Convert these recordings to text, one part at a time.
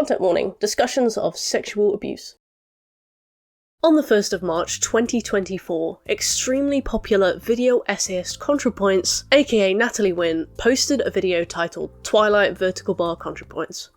Content warning, discussions of sexual abuse. On the 1st of March 2024, extremely popular video essayist Contrapoints, aka Natalie Wynn, posted a video titled Twilight Vertical Bar Contrapoints.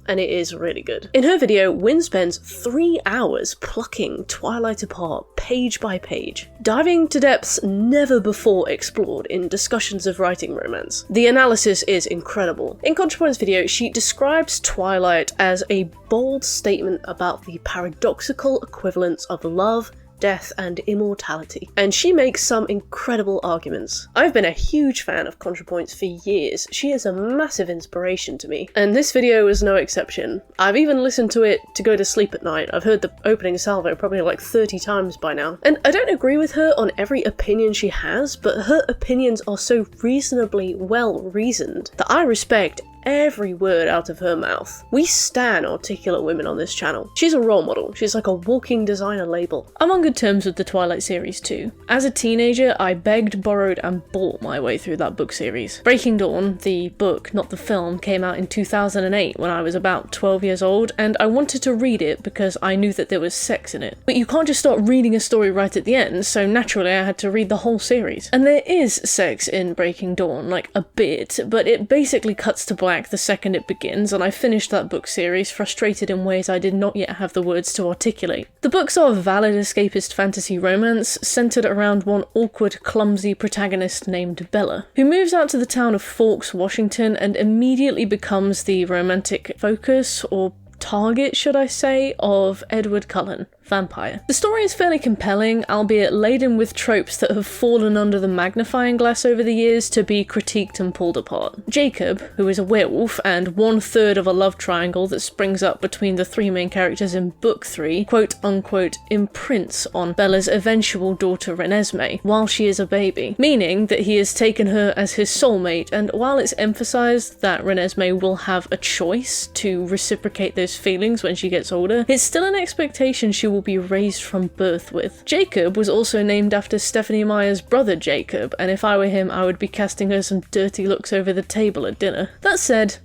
And it is really good. In her video, Wynn spends 3 hours plucking Twilight apart page by page, diving to depths never before explored in discussions of writing romance. The analysis is incredible. In Contrapoints' video, she describes Twilight as a bold statement about the paradoxical equivalence of love, death, and immortality, and she makes some incredible arguments. I've been a huge fan of Contrapoints for years. She is a massive inspiration to me, and this video is no exception. I've even listened to it to go to sleep at night. I've heard the opening salvo probably like 30 times by now. And I don't agree with her on every opinion she has, but her opinions are so reasonably well reasoned that I respect every word out of her mouth. We stan articulate women on this channel. She's a role model. She's like a walking designer label. I'm on good terms with the Twilight series too. As a teenager, I begged, borrowed, and bought my way through that book series. Breaking Dawn, the book, not the film, came out in 2008 when I was about 12 years old, and I wanted to read it because I knew that there was sex in it. But you can't just start reading a story right at the end, so naturally I had to read the whole series. And there is sex in Breaking Dawn, like a bit, but it basically cuts to black the second it begins, and I finished that book series frustrated in ways I did not yet have the words to articulate. The books are a valid escapist fantasy romance centered around one awkward, clumsy protagonist named Bella, who moves out to the town of Forks, Washington, and immediately becomes the romantic focus, or target, should I say, of Edward Cullen, vampire. The story is fairly compelling, albeit laden with tropes that have fallen under the magnifying glass over the years to be critiqued and pulled apart. Jacob, who is a werewolf and 1/3 of a love triangle that springs up between the 3 main characters in Book 3, quote-unquote imprints on Bella's eventual daughter Renesmee while she is a baby, meaning that he has taken her as his soulmate, and while it's emphasised that Renesmee will have a choice to reciprocate those feelings when she gets older, it's still an expectation she will be raised from birth with. Jacob was also named after Stephenie Meyer's brother Jacob, and if I were him, I would be casting her some dirty looks over the table at dinner. That said,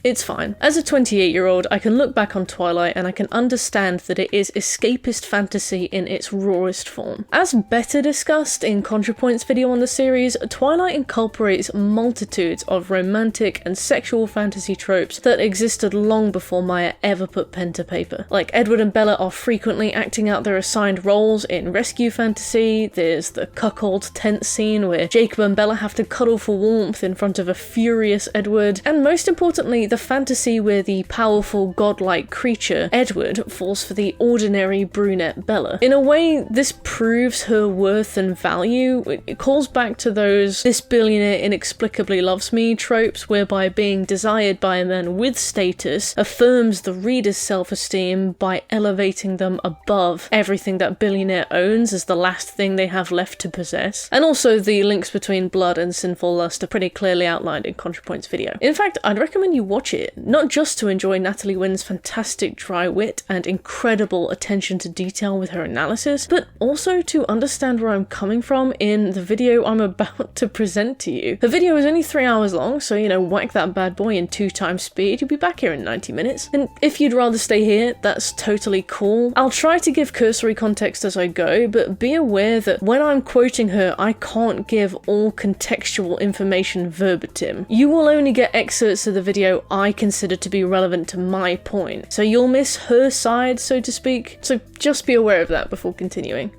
it's fine. As a 28-year-old, I can look back on Twilight and I can understand that it is escapist fantasy in its rawest form. As better discussed in Contrapoints' video on the series, Twilight incorporates multitudes of romantic and sexual fantasy tropes that existed long before Meyer ever put pen to paper. Like, Edward and Bella are frequently acting out their assigned roles in rescue fantasy, there's the cuckold tent scene where Jacob and Bella have to cuddle for warmth in front of a furious Edward, and most importantly, the fantasy where the powerful godlike creature, Edward, falls for the ordinary brunette Bella. In a way, this proves her worth and value. It calls back to those "this billionaire inexplicably loves me" tropes, whereby being desired by a man with status affirms the reader's self-esteem by elevating them above everything that billionaire owns as the last thing they have left to possess. And also, the links between blood and sinful lust are pretty clearly outlined in Contrapoint's video. In fact, I'd recommend you watch it, not just to enjoy Natalie Wynn's fantastic dry wit and incredible attention to detail with her analysis, but also to understand where I'm coming from in the video I'm about to present to you. The video is only 3 hours long, so whack that bad boy in 2 times speed, you'll be back here in 90 minutes. And if you'd rather stay here, that's totally cool. I'll try to give cursory context as I go, but be aware that when I'm quoting her, I can't give all contextual information verbatim. You will only get excerpts of the video I consider to be relevant to my point, so you'll miss her side, so to speak, so just be aware of that before continuing.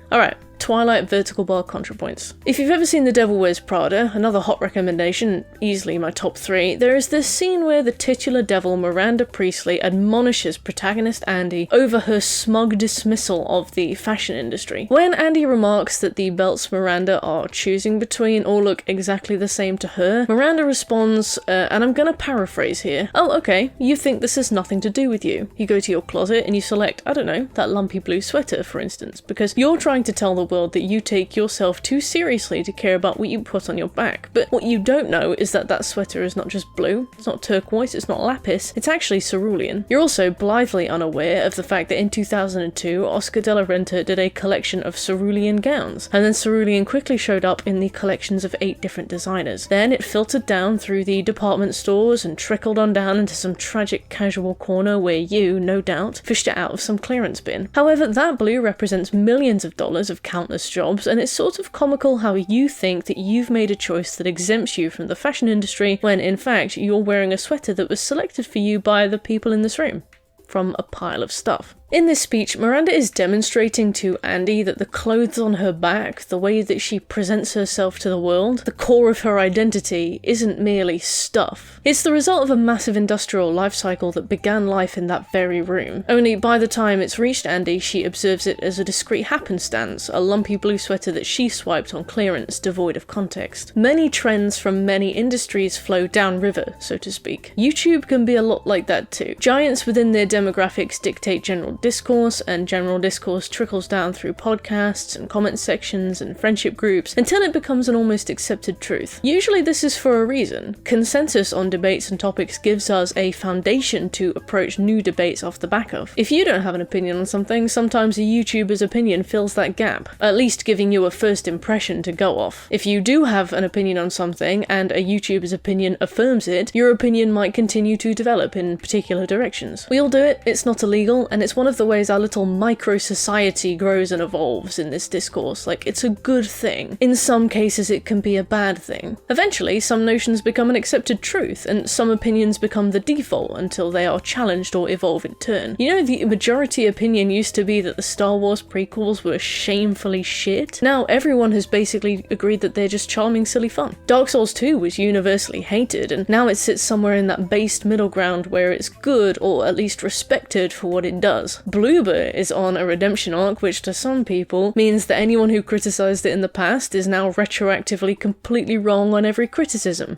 Alright, Twilight Vertical Bar Contrapoints. If you've ever seen The Devil Wears Prada, another hot recommendation, easily my top 3, there is this scene where the titular devil Miranda Priestley admonishes protagonist Andy over her smug dismissal of the fashion industry. When Andy remarks that the belts Miranda are choosing between all look exactly the same to her, Miranda responds, and I'm gonna paraphrase here, "Oh, okay, you think this has nothing to do with you. You go to your closet and you select, I don't know, that lumpy blue sweater, for instance, because you're trying to tell the world that you take yourself too seriously to care about what you put on your back. But what you don't know is that that sweater is not just blue, it's not turquoise, it's not lapis, it's actually cerulean. You're also blithely unaware of the fact that in 2002, Oscar de la Renta did a collection of cerulean gowns, and then cerulean quickly showed up in the collections of 8 different designers. Then it filtered down through the department stores and trickled on down into some tragic casual corner where you, no doubt, fished it out of some clearance bin. However, that blue represents millions of dollars of countless jobs, and it's sort of comical how you think that you've made a choice that exempts you from the fashion industry when in fact you're wearing a sweater that was selected for you by the people in this room from a pile of stuff. In this speech, Miranda is demonstrating to Andy that the clothes on her back, the way that she presents herself to the world, the core of her identity, isn't merely stuff. It's the result of a massive industrial life cycle that began life in that very room. Only by the time it's reached Andy, she observes it as a discrete happenstance, a lumpy blue sweater that she swiped on clearance, devoid of context. Many trends from many industries flow downriver, so to speak. YouTube can be a lot like that too. Giants within their demographics dictate general discourse, and general discourse trickles down through podcasts and comment sections and friendship groups until it becomes an almost accepted truth. Usually this is for a reason. Consensus on debates and topics gives us a foundation to approach new debates off the back of. If you don't have an opinion on something, sometimes a YouTuber's opinion fills that gap, at least giving you a first impression to go off. If you do have an opinion on something and a YouTuber's opinion affirms it, your opinion might continue to develop in particular directions. We all do it, it's not illegal, and it's one of the ways our little micro-society grows and evolves in this discourse. Like, it's a good thing. In some cases it can be a bad thing. Eventually, some notions become an accepted truth, and some opinions become the default until they are challenged or evolve in turn. You know, the majority opinion used to be that the Star Wars prequels were shamefully shit. Now everyone has basically agreed that they're just charming, silly fun. Dark Souls 2 was universally hated, and now it sits somewhere in that based middle ground where it's good, or at least respected for what it does. Bloober is on a redemption arc, which to some people means that anyone who criticised it in the past is now retroactively completely wrong on every criticism.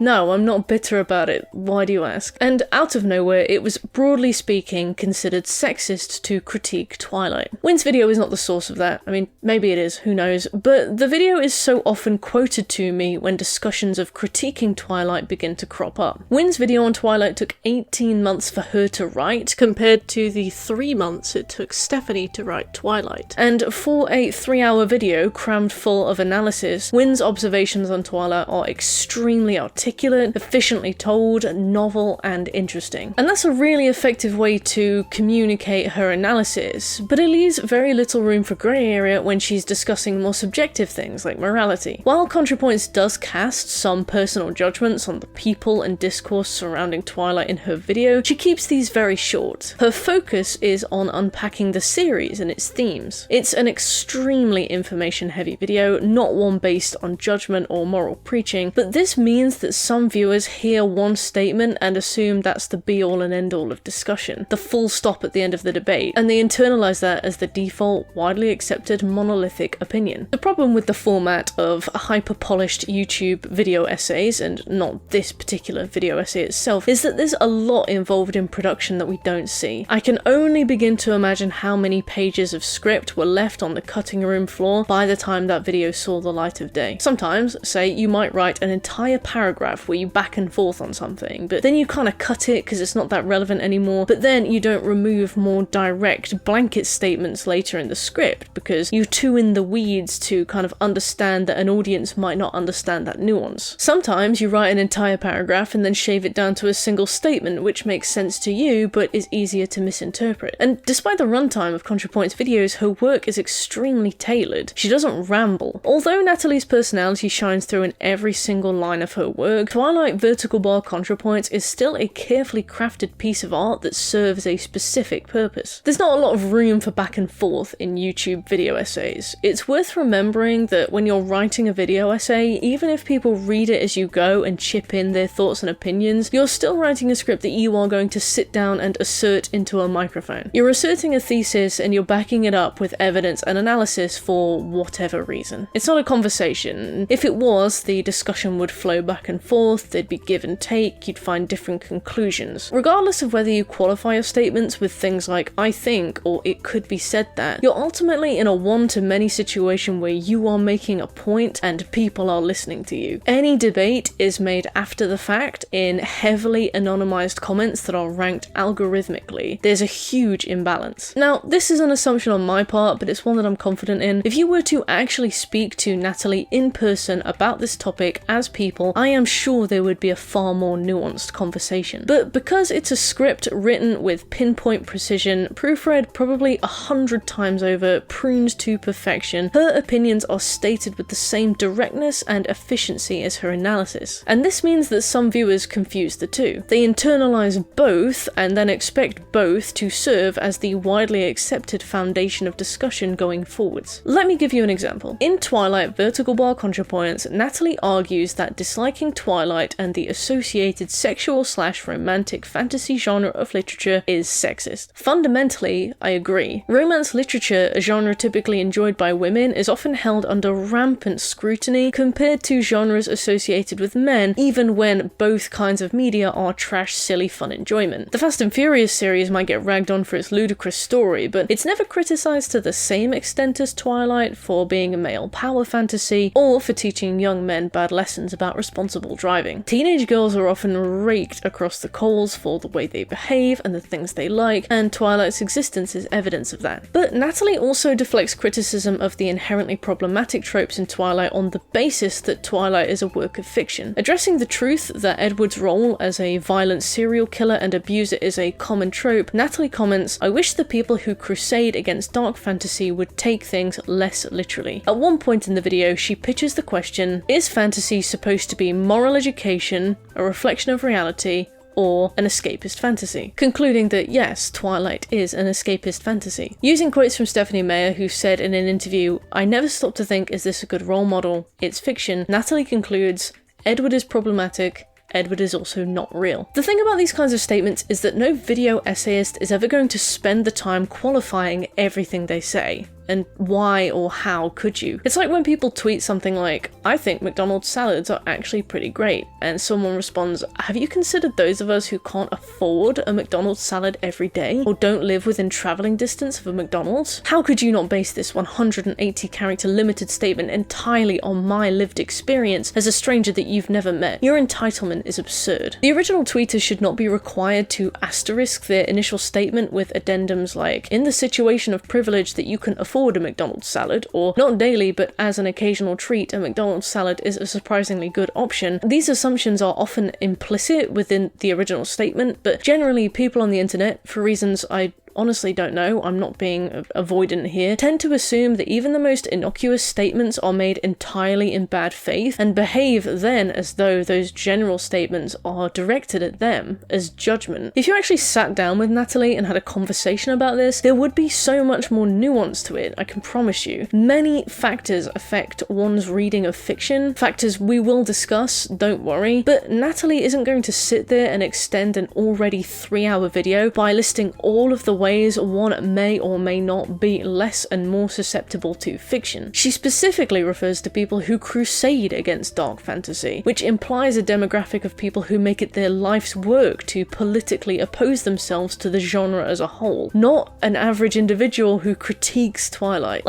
No, I'm not bitter about it. Why do you ask? And out of nowhere, it was, broadly speaking, considered sexist to critique Twilight. Wynn's video is not the source of that. I mean, maybe it is, who knows? But the video is so often quoted to me when discussions of critiquing Twilight begin to crop up. Wynn's video on Twilight took 18 months for her to write, compared to the 3 months it took Stephanie to write Twilight. And for a 3-hour video crammed full of analysis, Wynn's observations on Twilight are extremely articulate, efficiently told, novel, and interesting. And that's a really effective way to communicate her analysis, but it leaves very little room for grey area when she's discussing more subjective things like morality. While Contrapoints does cast some personal judgments on the people and discourse surrounding Twilight in her video, she keeps these very short. Her focus is on unpacking the series and its themes. It's an extremely information-heavy video, not one based on judgment or moral preaching, but this means that some viewers hear one statement and assume that's the be-all and end-all of discussion, the full stop at the end of the debate, and they internalise that as the default, widely accepted, monolithic opinion. The problem with the format of hyper-polished YouTube video essays, and not this particular video essay itself, is that there's a lot involved in production that we don't see. I can only begin to imagine how many pages of script were left on the cutting room floor by the time that video saw the light of day. Sometimes, say, you might write an entire paragraph where you back and forth on something, but then you kind of cut it because it's not that relevant anymore, but then you don't remove more direct blanket statements later in the script because you're too in the weeds to kind of understand that an audience might not understand that nuance. Sometimes you write an entire paragraph and then shave it down to a single statement which makes sense to you but is easier to misinterpret. And despite the runtime of Contrapoints videos, her work is extremely tailored. She doesn't ramble. Although Natalie's personality shines through in every single line of her work, Twilight vertical bar Contrapoints is still a carefully crafted piece of art that serves a specific purpose. There's not a lot of room for back and forth in YouTube video essays. It's worth remembering that when you're writing a video essay, even if people read it as you go and chip in their thoughts and opinions, you're still writing a script that you are going to sit down and assert into a microphone. You're asserting a thesis and you're backing it up with evidence and analysis for whatever reason. It's not a conversation. If it was, the discussion would flow back and and forth, there'd be give and take, you'd find different conclusions. Regardless of whether you qualify your statements with things like "I think" or "it could be said that," you're ultimately in a one-to-many situation where you are making a point and people are listening to you. Any debate is made after the fact in heavily anonymized comments that are ranked algorithmically. There's a huge imbalance. Now, this is an assumption on my part, but it's one that I'm confident in. If you were to actually speak to Natalie in person about this topic as people, I am sure there would be a far more nuanced conversation. But because it's a script written with pinpoint precision, proofread probably 100 times over, pruned to perfection, her opinions are stated with the same directness and efficiency as her analysis. And this means that some viewers confuse the two. They internalize both and then expect both to serve as the widely accepted foundation of discussion going forwards. Let me give you an example. In Twilight Vertical Bar Contrapoints, Natalie argues that disliking Twilight and the associated sexual/romantic fantasy genre of literature is sexist. Fundamentally, I agree. Romance literature, a genre typically enjoyed by women, is often held under rampant scrutiny compared to genres associated with men, even when both kinds of media are trash, silly, fun enjoyment. The Fast and Furious series might get ragged on for its ludicrous story, but it's never criticized to the same extent as Twilight for being a male power fantasy, or for teaching young men bad lessons about responsible driving. Teenage girls are often raked across the coals for the way they behave and the things they like, and Twilight's existence is evidence of that. But Natalie also deflects criticism of the inherently problematic tropes in Twilight on the basis that Twilight is a work of fiction. Addressing the truth that Edward's role as a violent serial killer and abuser is a common trope, Natalie comments, "I wish the people who crusade against dark fantasy would take things less literally." At one point in the video, she pitches the question, is fantasy supposed to be moral education, a reflection of reality, or an escapist fantasy? Concluding that yes, Twilight is an escapist fantasy. Using quotes from Stephanie Meyer, who said in an interview, "I never stop to think, is this a good role model? It's fiction," Natalie concludes, "Edward is problematic, Edward is also not real." The thing about these kinds of statements is that no video essayist is ever going to spend the time qualifying everything they say. And why or how could you? It's like when people tweet something like, "I think McDonald's salads are actually pretty great," and someone responds, "Have you considered those of us who can't afford a McDonald's salad every day, or don't live within traveling distance of a McDonald's? How could you not base this 180 character limited statement entirely on my lived experience as a stranger that you've never met? Your entitlement is absurd." The original tweeters should not be required to asterisk their initial statement with addendums like, "In the situation of privilege that you can afford a McDonald's salad," or "Not daily, but as an occasional treat, a McDonald's salad is a surprisingly good option." These assumptions are often implicit within the original statement, but generally people on the internet, for reasons I honestly don't know, I'm not being avoidant here, tend to assume that even the most innocuous statements are made entirely in bad faith, and behave then as though those general statements are directed at them as judgment. If you actually sat down with Natalie and had a conversation about this, there would be so much more nuance to it, I can promise you. Many factors affect one's reading of fiction, factors we will discuss, don't worry, but Natalie isn't going to sit there and extend an already 3-hour video by listing all of the ways one may or may not be less and more susceptible to fiction. She specifically refers to people who crusade against dark fantasy, which implies a demographic of people who make it their life's work to politically oppose themselves to the genre as a whole, not an average individual who critiques Twilight.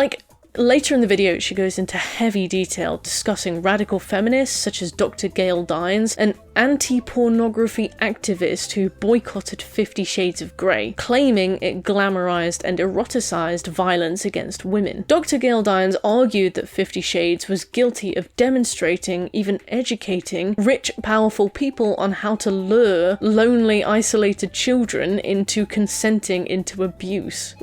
Later in the video, she goes into heavy detail discussing radical feminists such as Dr. Gail Dines, an anti-pornography activist who boycotted 50 Shades of Grey, claiming it glamorized and eroticized violence against women. Dr. Gail Dines argued that 50 Shades was guilty of demonstrating, even educating, rich, powerful people on how to lure lonely, isolated children into consenting into abuse.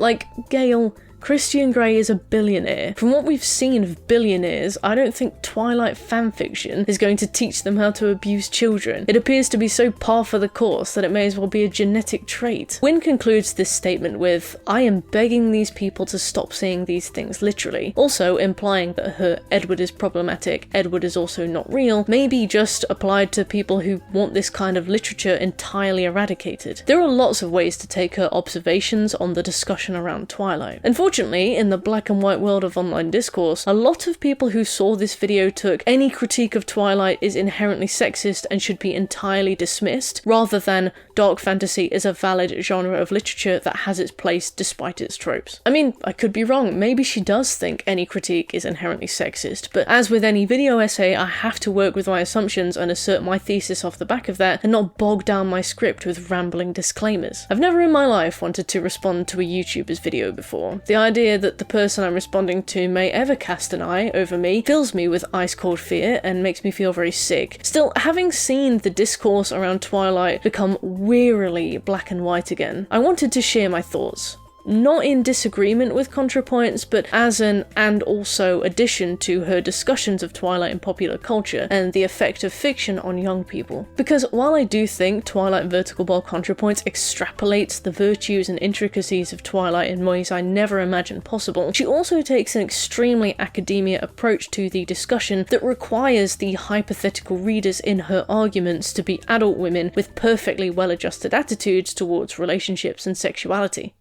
Gail, Christian Grey is a billionaire. From what we've seen of billionaires, I don't think Twilight fanfiction is going to teach them how to abuse children. It appears to be so par for the course that it may as well be a genetic trait. Wynne concludes this statement with, "I am begging these people to stop saying these things literally," also implying that her "Edward is problematic, Edward is also not real" may be just applied to people who want this kind of literature entirely eradicated. There are lots of ways to take her observations on the discussion around Twilight. Unfortunately, Unfortunately, in the black and white world of online discourse, a lot of people who saw this video took any critique of Twilight is inherently sexist and should be entirely dismissed, rather than dark fantasy is a valid genre of literature that has its place despite its tropes. I mean, I could be wrong, maybe she does think any critique is inherently sexist, but as with any video essay, I have to work with my assumptions and assert my thesis off the back of that, and not bog down my script with rambling disclaimers. I've never in my life wanted to respond to a YouTuber's video before. The idea that the person I'm responding to may ever cast an eye over me fills me with ice-cold fear and makes me feel very sick. Still, having seen the discourse around Twilight become wearily black and white again, I wanted to share my thoughts. Not in disagreement with Contrapoints, but as an and also addition to her discussions of Twilight in popular culture and the effect of fiction on young people. Because while I do think Twilight Vertical Bar Contrapoints extrapolates the virtues and intricacies of Twilight in ways I never imagined possible, she also takes an extremely academia approach to the discussion that requires the hypothetical readers in her arguments to be adult women with perfectly well-adjusted attitudes towards relationships and sexuality.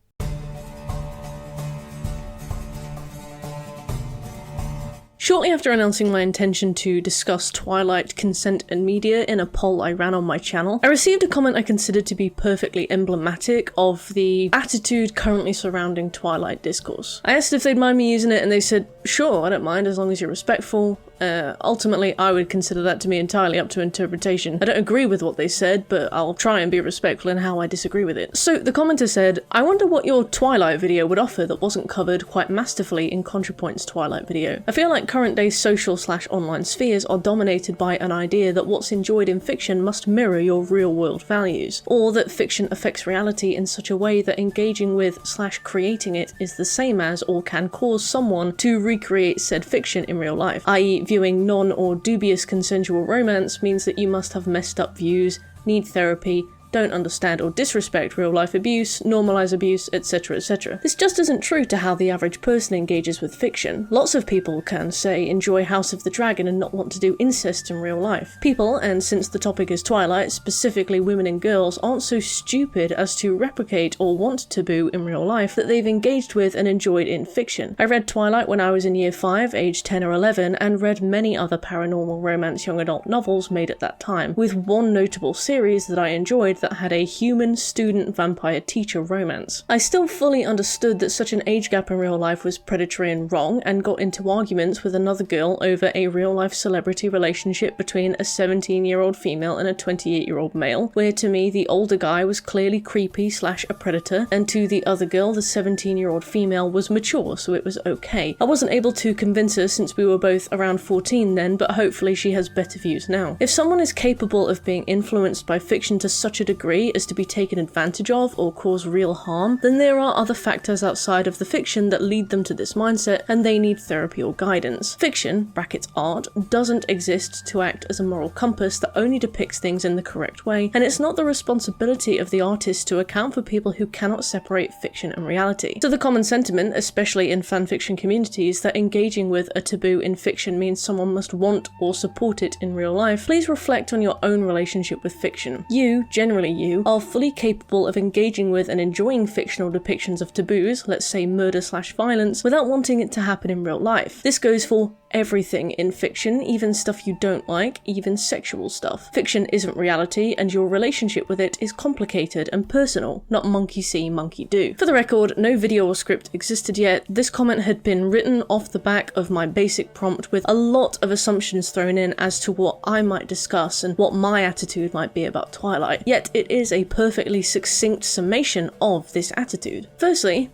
Shortly after announcing my intention to discuss Twilight, consent and media in a poll I ran on my channel, I received a comment I considered to be perfectly emblematic of the attitude currently surrounding Twilight discourse. I asked if they'd mind me using it and they said, sure, I don't mind as long as you're respectful. Ultimately, I would consider that to be entirely up to interpretation. I don't agree with what they said, but I'll try and be respectful in how I disagree with it. So the commenter said, I wonder what your Twilight video would offer that wasn't covered quite masterfully in Contrapoint's Twilight video. I feel like current day social/online spheres are dominated by an idea that what's enjoyed in fiction must mirror your real world values, or that fiction affects reality in such a way that engaging with/creating it is the same as or can cause someone to recreate said fiction in real life, i.e. viewing non- or dubious consensual romance means that you must have messed up views, need therapy, don't understand or disrespect real-life abuse, normalize abuse, etc, etc. This just isn't true to how the average person engages with fiction. Lots of people can, say, enjoy House of the Dragon and not want to do incest in real life. People, and since the topic is Twilight, specifically women and girls, aren't so stupid as to replicate or want taboo in real life that they've engaged with and enjoyed in fiction. I read Twilight when I was in year 5, age 10 or 11, and read many other paranormal romance young adult novels made at that time, with one notable series that I enjoyed that had a human student vampire teacher romance. I still fully understood that such an age gap in real life was predatory and wrong, and got into arguments with another girl over a real life celebrity relationship between a 17-year-old female and a 28-year-old male, where to me the older guy was clearly creepy/a predator, and to the other girl the 17-year-old female was mature, so it was okay. I wasn't able to convince her since we were both around 14 then, but hopefully she has better views now. If someone is capable of being influenced by fiction to such a degree as to be taken advantage of or cause real harm, then there are other factors outside of the fiction that lead them to this mindset, and they need therapy or guidance. Fiction, brackets art, doesn't exist to act as a moral compass that only depicts things in the correct way, and it's not the responsibility of the artist to account for people who cannot separate fiction and reality. So the common sentiment, especially in fanfiction communities, that engaging with a taboo in fiction means someone must want or support it in real life, please reflect on your own relationship with fiction. You, generally you, are fully capable of engaging with and enjoying fictional depictions of taboos, let's say murder/violence, without wanting it to happen in real life. This goes for everything in fiction, even stuff you don't like, even sexual stuff. Fiction isn't reality, and your relationship with it is complicated and personal, not monkey see, monkey do. For the record, no video or script existed yet. This comment had been written off the back of my basic prompt with a lot of assumptions thrown in as to what I might discuss and what my attitude might be about Twilight, yet it is a perfectly succinct summation of this attitude. Firstly,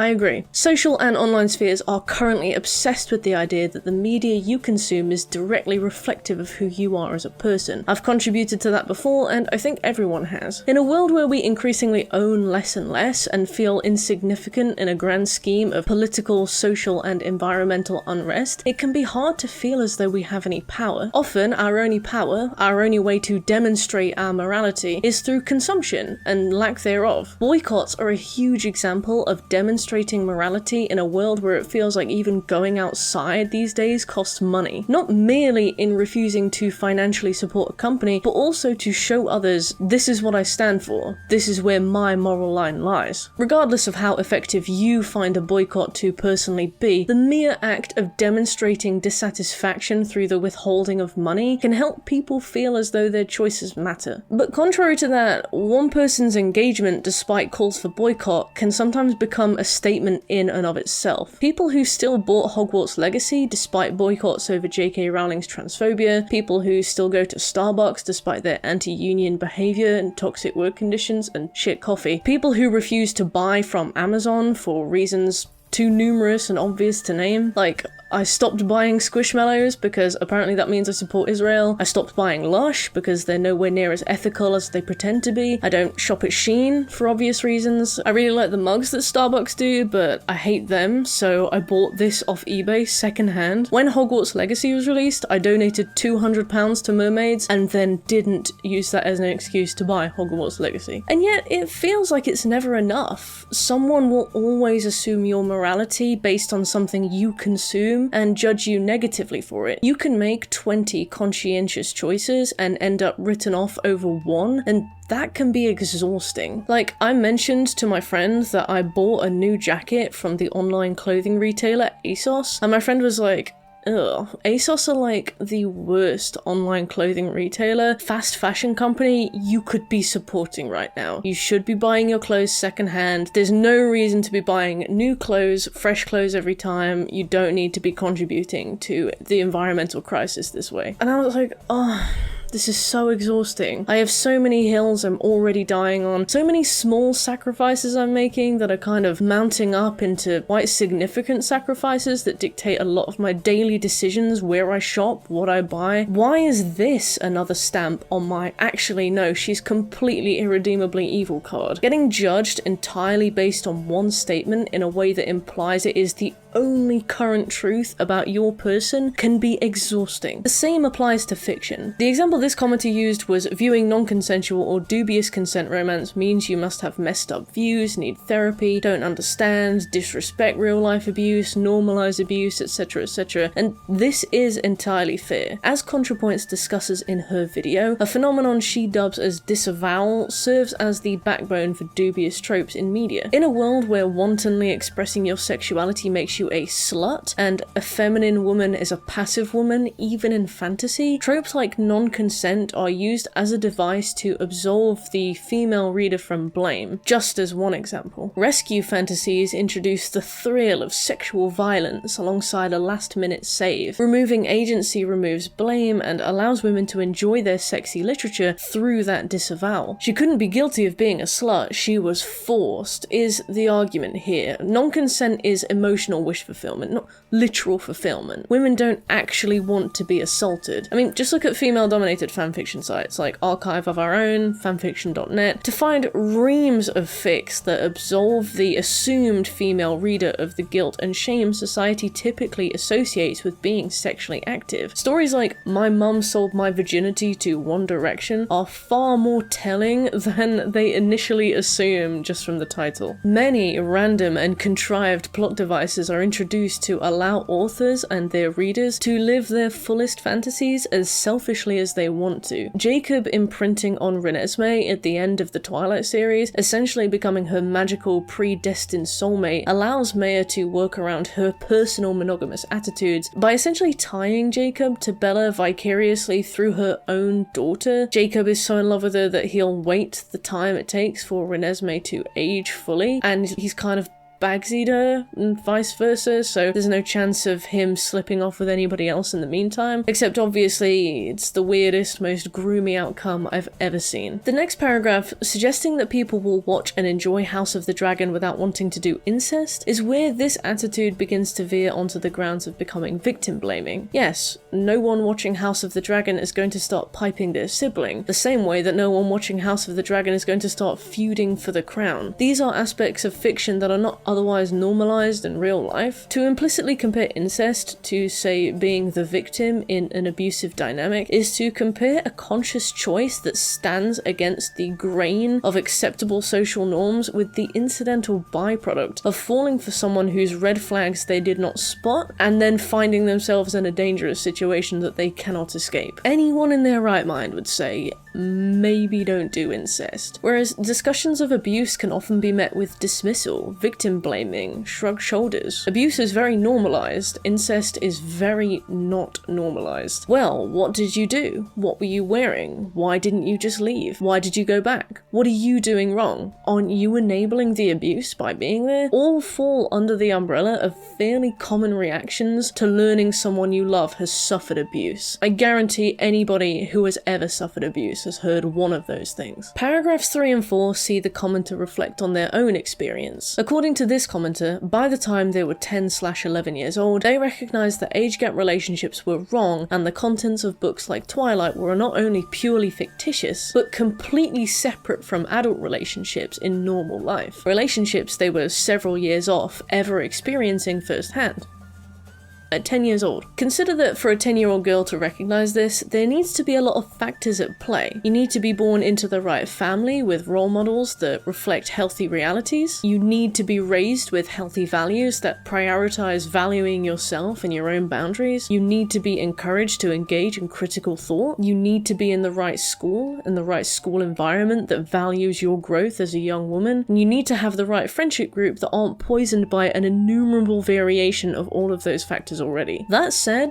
I agree. Social and online spheres are currently obsessed with the idea that the media you consume is directly reflective of who you are as a person. I've contributed to that before, and I think everyone has. In a world where we increasingly own less and less and feel insignificant in a grand scheme of political, social, and environmental unrest, it can be hard to feel as though we have any power. Often, our only power, our only way to demonstrate our morality, is through consumption and lack thereof. Boycotts are a huge example of demonstrating demonstrating morality in a world where it feels like even going outside these days costs money. Not merely in refusing to financially support a company, but also to show others, this is what I stand for, this is where my moral line lies. Regardless of how effective you find a boycott to personally be, the mere act of demonstrating dissatisfaction through the withholding of money can help people feel as though their choices matter. But contrary to that, one person's engagement despite calls for boycott can sometimes become a statement in and of itself. People who still bought Hogwarts Legacy despite boycotts over J.K. Rowling's transphobia, people who still go to Starbucks despite their anti-union behaviour and toxic work conditions and shit coffee, people who refuse to buy from Amazon for reasons too numerous and obvious to name. Like, I stopped buying Squishmallows because apparently that means I support Israel. I stopped buying Lush because they're nowhere near as ethical as they pretend to be. I don't shop at Shein for obvious reasons. I really like the mugs that Starbucks do, but I hate them, so I bought this off eBay secondhand. When Hogwarts Legacy was released, I donated £200 to mermaids and then didn't use that as an excuse to buy Hogwarts Legacy. And yet, it feels like it's never enough. Someone will always assume your morality based on something you consume and judge you negatively for it. You can make 20 conscientious choices and end up written off over one, and that can be exhausting. Like, I mentioned to my friend that I bought a new jacket from the online clothing retailer ASOS, and my friend was like, ugh, ASOS are like the worst online clothing retailer, fast fashion company you could be supporting right now. You should be buying your clothes secondhand. There's no reason to be buying new clothes, fresh clothes every time. You don't need to be contributing to the environmental crisis this way. And I was like, oh, this is so exhausting. I have so many hills I'm already dying on, so many small sacrifices I'm making that are kind of mounting up into quite significant sacrifices that dictate a lot of my daily decisions, where I shop, what I buy. Why is this another stamp on my actually no, she's completely irredeemably evil card? Getting judged entirely based on one statement in a way that implies it is the only current truth about your person can be exhausting. The same applies to fiction. The example this commenter used was viewing non-consensual or dubious consent romance means you must have messed up views, need therapy, don't understand, disrespect real-life abuse, normalize abuse, etc, etc. And this is entirely fair. As Contrapoints discusses in her video, a phenomenon she dubs as disavowal serves as the backbone for dubious tropes in media. In a world where wantonly expressing your sexuality makes you a slut, and a feminine woman is a passive woman, even in fantasy, tropes like non-consent are used as a device to absolve the female reader from blame, just as one example. Rescue fantasies introduce the thrill of sexual violence alongside a last-minute save. Removing agency removes blame and allows women to enjoy their sexy literature through that disavowal. She couldn't be guilty of being a slut, she was forced, is the argument here. Non-consent is emotional wish fulfillment, not literal fulfillment. Women don't actually want to be assaulted. I mean, just look at female-dominated fanfiction sites like Archive of Our Own, fanfiction.net, to find reams of fics that absolve the assumed female reader of the guilt and shame society typically associates with being sexually active. Stories like My Mum Sold My Virginity to One Direction are far more telling than they initially assume just from the title. Many random and contrived plot devices are introduced to allow authors and their readers to live their fullest fantasies as selfishly as they want to. Jacob imprinting on Renesmee at the end of the Twilight series, essentially becoming her magical predestined soulmate, allows Maya to work around her personal monogamous attitudes by essentially tying Jacob to Bella vicariously through her own daughter. Jacob is so in love with her that he'll wait the time it takes for Renesmee to age fully, and he's kind of bagsied her and vice versa, so there's no chance of him slipping off with anybody else in the meantime, except obviously it's the weirdest, most groomy outcome I've ever seen. The next paragraph, suggesting that people will watch and enjoy House of the Dragon without wanting to do incest, is where this attitude begins to veer onto the grounds of becoming victim blaming. Yes, no one watching House of the Dragon is going to start piping their sibling, the same way that no one watching House of the Dragon is going to start feuding for the crown. These are aspects of fiction that are not otherwise normalized in real life. To implicitly compare incest to, say, being the victim in an abusive dynamic is to compare a conscious choice that stands against the grain of acceptable social norms with the incidental byproduct of falling for someone whose red flags they did not spot and then finding themselves in a dangerous situation that they cannot escape. Anyone in their right mind would say, maybe don't do incest. Whereas discussions of abuse can often be met with dismissal, victim blaming, shrugged shoulders. Abuse is very normalized, incest is very not normalized. Well, what did you do? What were you wearing? Why didn't you just leave? Why did you go back? What are you doing wrong? Aren't you enabling the abuse by being there? All fall under the umbrella of fairly common reactions to learning someone you love has suffered abuse. I guarantee anybody who has ever suffered abuse has heard one of those things. Paragraphs 3 and 4 see the commenter reflect on their own experience. According to this commenter, by the time they were 10/11 years old, they recognized that age gap relationships were wrong and the contents of books like Twilight were not only purely fictitious, but completely separate from adult relationships in normal life. Relationships they were several years off ever experiencing firsthand. At 10 years old. Consider that for a 10-year-old girl to recognize this, there needs to be a lot of factors at play. You need to be born into the right family with role models that reflect healthy realities. You need to be raised with healthy values that prioritize valuing yourself and your own boundaries. You need to be encouraged to engage in critical thought. You need to be in the right school environment that values your growth as a young woman. And you need to have the right friendship group that aren't poisoned by an innumerable variation of all of those factors already. That said,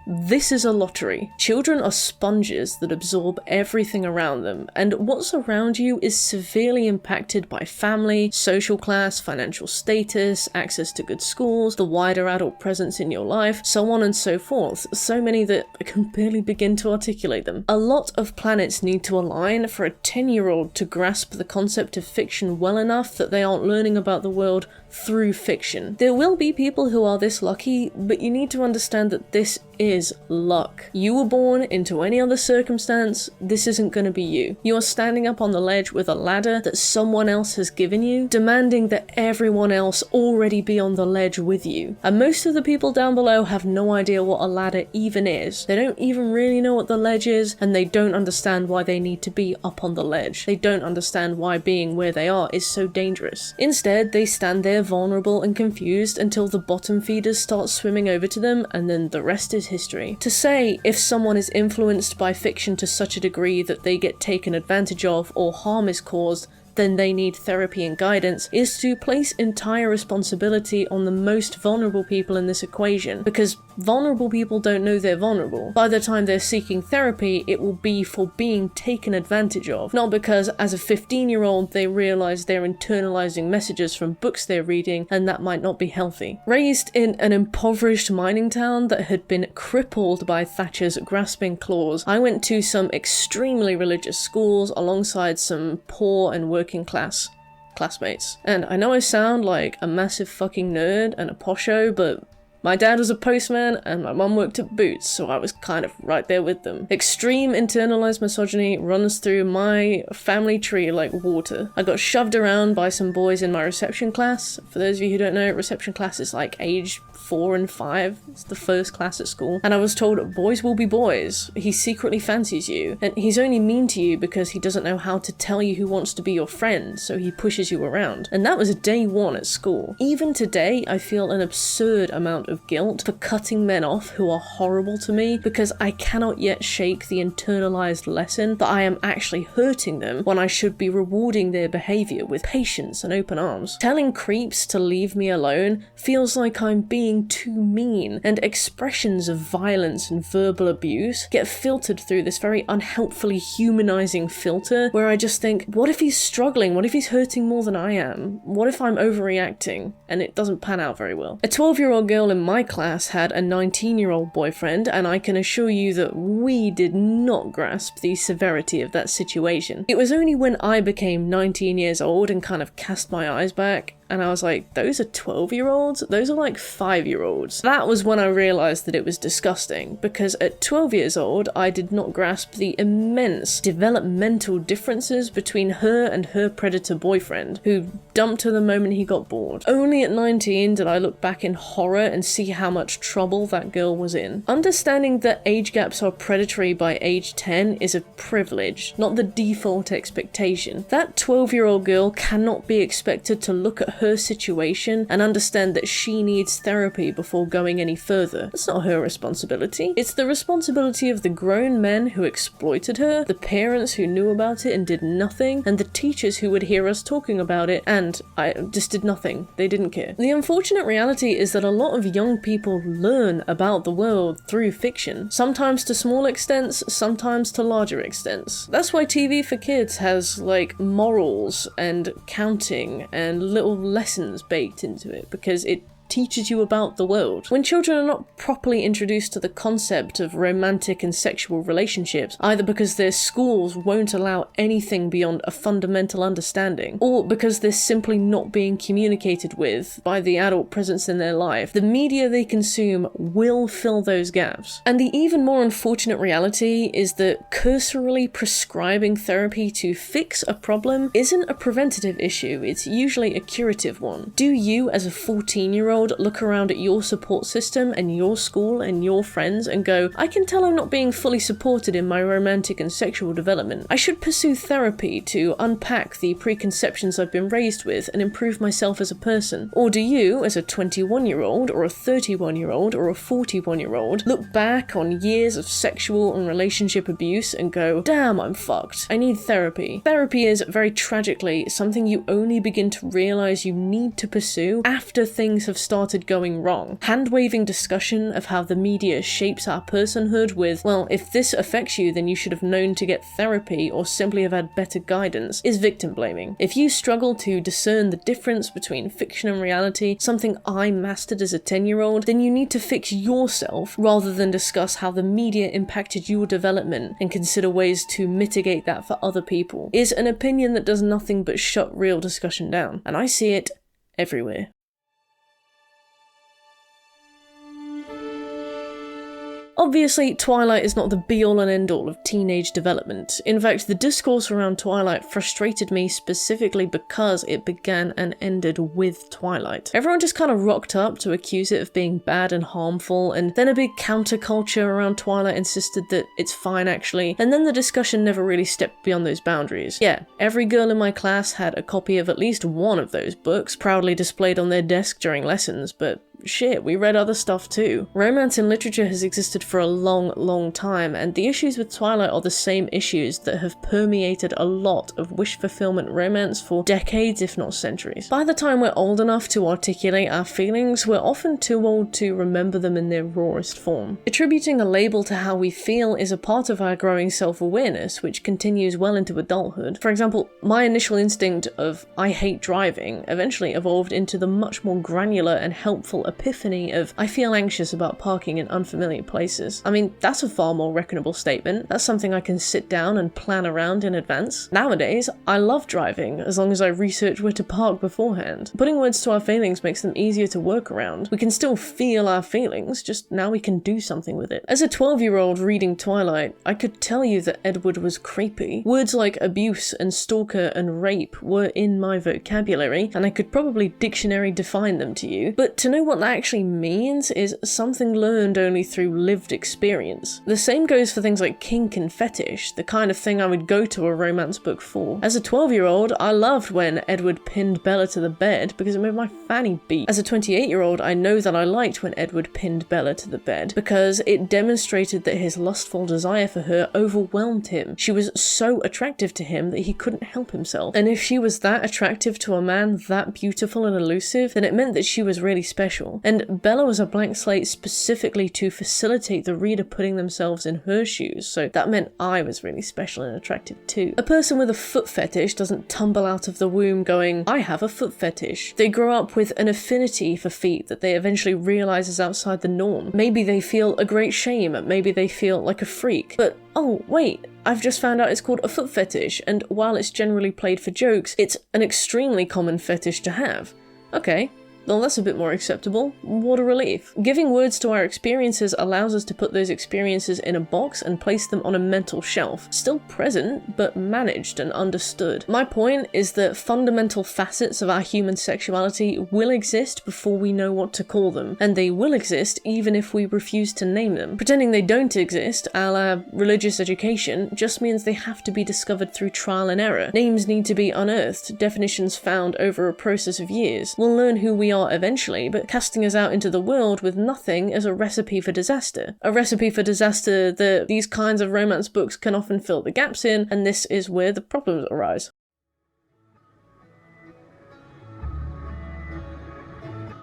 this is a lottery. Children are sponges that absorb everything around them, and what's around you is severely impacted by family, social class, financial status, access to good schools, the wider adult presence in your life, so on and so forth. So many that I can barely begin to articulate them. A lot of planets need to align for a 10-year-old to grasp the concept of fiction well enough that they aren't learning about the world through fiction. There will be people who are this lucky, but you need to understand that this is luck. You were born into any other circumstance, this isn't going to be you. You are standing up on the ledge with a ladder that someone else has given you, demanding that everyone else already be on the ledge with you. And most of the people down below have no idea what a ladder even is. They don't even really know what the ledge is, and they don't understand why they need to be up on the ledge. They don't understand why being where they are is so dangerous. Instead, they stand there vulnerable and confused until the bottom feeders start swimming over to them, and then the rest is history. To say if someone is influenced by fiction to such a degree that they get taken advantage of or harm is caused, then they need therapy and guidance, is to place entire responsibility on the most vulnerable people in this equation, because vulnerable people don't know they're vulnerable. By the time they're seeking therapy, it will be for being taken advantage of, not because as a 15-year-old they realize they're internalizing messages from books they're reading and that might not be healthy. Raised in an impoverished mining town that had been crippled by Thatcher's grasping claws, I went to some extremely religious schools alongside some poor and working class classmates. And I know I sound like a massive fucking nerd and a posho, but my dad was a postman and my mum worked at Boots, so I was kind of right there with them. Extreme internalized misogyny runs through my family tree like water. I got shoved around by some boys in my reception class. For those of you who don't know, reception class is like age 4 and 5. It's the first class at school. And I was told, boys will be boys. He secretly fancies you. And he's only mean to you because he doesn't know how to tell you who wants to be your friend, so he pushes you around. And that was day 1 at school. Even today, I feel an absurd amount of guilt for cutting men off who are horrible to me, because I cannot yet shake the internalized lesson that I am actually hurting them when I should be rewarding their behavior with patience and open arms. Telling creeps to leave me alone feels like I'm being too mean, and expressions of violence and verbal abuse get filtered through this very unhelpfully humanizing filter where I just think, what if he's struggling? What if he's hurting more than I am? What if I'm overreacting? And it doesn't pan out very well. A 12-year-old girl in my class had a 19-year-old boyfriend, and I can assure you that we did not grasp the severity of that situation. It was only when I became 19 years old and kind of cast my eyes back and I was like, those are 12-year-olds? Those are like 5-year-olds. That was when I realized that it was disgusting, because at 12 years old, I did not grasp the immense developmental differences between her and her predator boyfriend, who dumped her the moment he got bored. Only at 19 did I look back in horror and see how much trouble that girl was in. Understanding that age gaps are predatory by age 10 is a privilege, not the default expectation. That 12-year-old girl cannot be expected to look at her situation and understand that she needs therapy before going any further. That's not her responsibility. It's the responsibility of the grown men who exploited her, the parents who knew about it and did nothing, and the teachers who would hear us talking about it and I just did nothing. They didn't care. The unfortunate reality is that a lot of young people learn about the world through fiction, sometimes to small extents, sometimes to larger extents. That's why TV for kids has like morals and counting and little lessons baked into it, because it teaches you about the world. When children are not properly introduced to the concept of romantic and sexual relationships, either because their schools won't allow anything beyond a fundamental understanding, or because they're simply not being communicated with by the adult presence in their life, the media they consume will fill those gaps. And the even more unfortunate reality is that cursorily prescribing therapy to fix a problem isn't a preventative issue, it's usually a curative one. Do you, as a 14-year-old, look around at your support system and your school and your friends and go, I can tell I'm not being fully supported in my romantic and sexual development. I should pursue therapy to unpack the preconceptions I've been raised with and improve myself as a person? Or do you, as a 21-year-old or a 31-year-old or a 41-year-old, look back on years of sexual and relationship abuse and go, damn, I'm fucked. I need therapy. Therapy is, very tragically, something you only begin to realize you need to pursue after things have started going wrong. Hand-waving discussion of how the media shapes our personhood with, well, if this affects you, then you should have known to get therapy or simply have had better guidance, is victim blaming. If you struggle to discern the difference between fiction and reality, something I mastered as a 10-year-old, then you need to fix yourself rather than discuss how the media impacted your development and consider ways to mitigate that for other people. Is an opinion that does nothing but shut real discussion down, and I see it everywhere. Obviously, Twilight is not the be-all and end-all of teenage development. In fact, the discourse around Twilight frustrated me specifically because it began and ended with Twilight. Everyone just kind of rocked up to accuse it of being bad and harmful, and then a big counterculture around Twilight insisted that it's fine actually, and then the discussion never really stepped beyond those boundaries. Yeah, every girl in my class had a copy of at least one of those books proudly displayed on their desk during lessons, but shit, we read other stuff too. Romance in literature has existed for a long time, and the issues with Twilight are the same issues that have permeated a lot of wish fulfillment romance for decades, if not centuries. By the time we're old enough to articulate our feelings, we're often too old to remember them in their rawest form. Attributing a label to how we feel is a part of our growing self-awareness, which continues well into adulthood. For example, my initial instinct of I hate driving eventually evolved into the much more granular and helpful epiphany of I feel anxious about parking in unfamiliar places. I mean, that's a far more reckonable statement. That's something I can sit down and plan around in advance. Nowadays, I love driving as long as I research where to park beforehand. Putting words to our feelings makes them easier to work around. We can still feel our feelings, just now we can do something with it. As a 12-year-old reading Twilight, I could tell you that Edward was creepy. Words like abuse and stalker and rape were in my vocabulary, and I could probably dictionary define them to you, but to know what that actually means is something learned only through lived experience. The same goes for things like kink and fetish, the kind of thing I would go to a romance book for. As a 12-year-old, I loved when Edward pinned Bella to the bed because it made my fanny beat. As a 28-year-old, I know that I liked when Edward pinned Bella to the bed because it demonstrated that his lustful desire for her overwhelmed him. She was so attractive to him that he couldn't help himself. And if she was that attractive to a man that beautiful and elusive, then it meant that she was really special. And Bella was a blank slate specifically to facilitate the reader putting themselves in her shoes, so that meant I was really special and attractive too. A person with a foot fetish doesn't tumble out of the womb going, I have a foot fetish. They grow up with an affinity for feet that they eventually realize is outside the norm. Maybe they feel a great shame, maybe they feel like a freak, but oh wait, I've just found out it's called a foot fetish, and while it's generally played for jokes, it's an extremely common fetish to have. Okay. Well, that's a bit more acceptable. What a relief. Giving words to our experiences allows us to put those experiences in a box and place them on a mental shelf. Still present, but managed and understood. My point is that fundamental facets of our human sexuality will exist before we know what to call them, and they will exist even if we refuse to name them. Pretending they don't exist, a la religious education, just means they have to be discovered through trial and error. Names need to be unearthed, definitions found over a process of years. We'll learn who we are eventually, but casting us out into the world with nothing is a recipe for disaster. A recipe for disaster that these kinds of romance books can often fill the gaps in, and this is where the problems arise.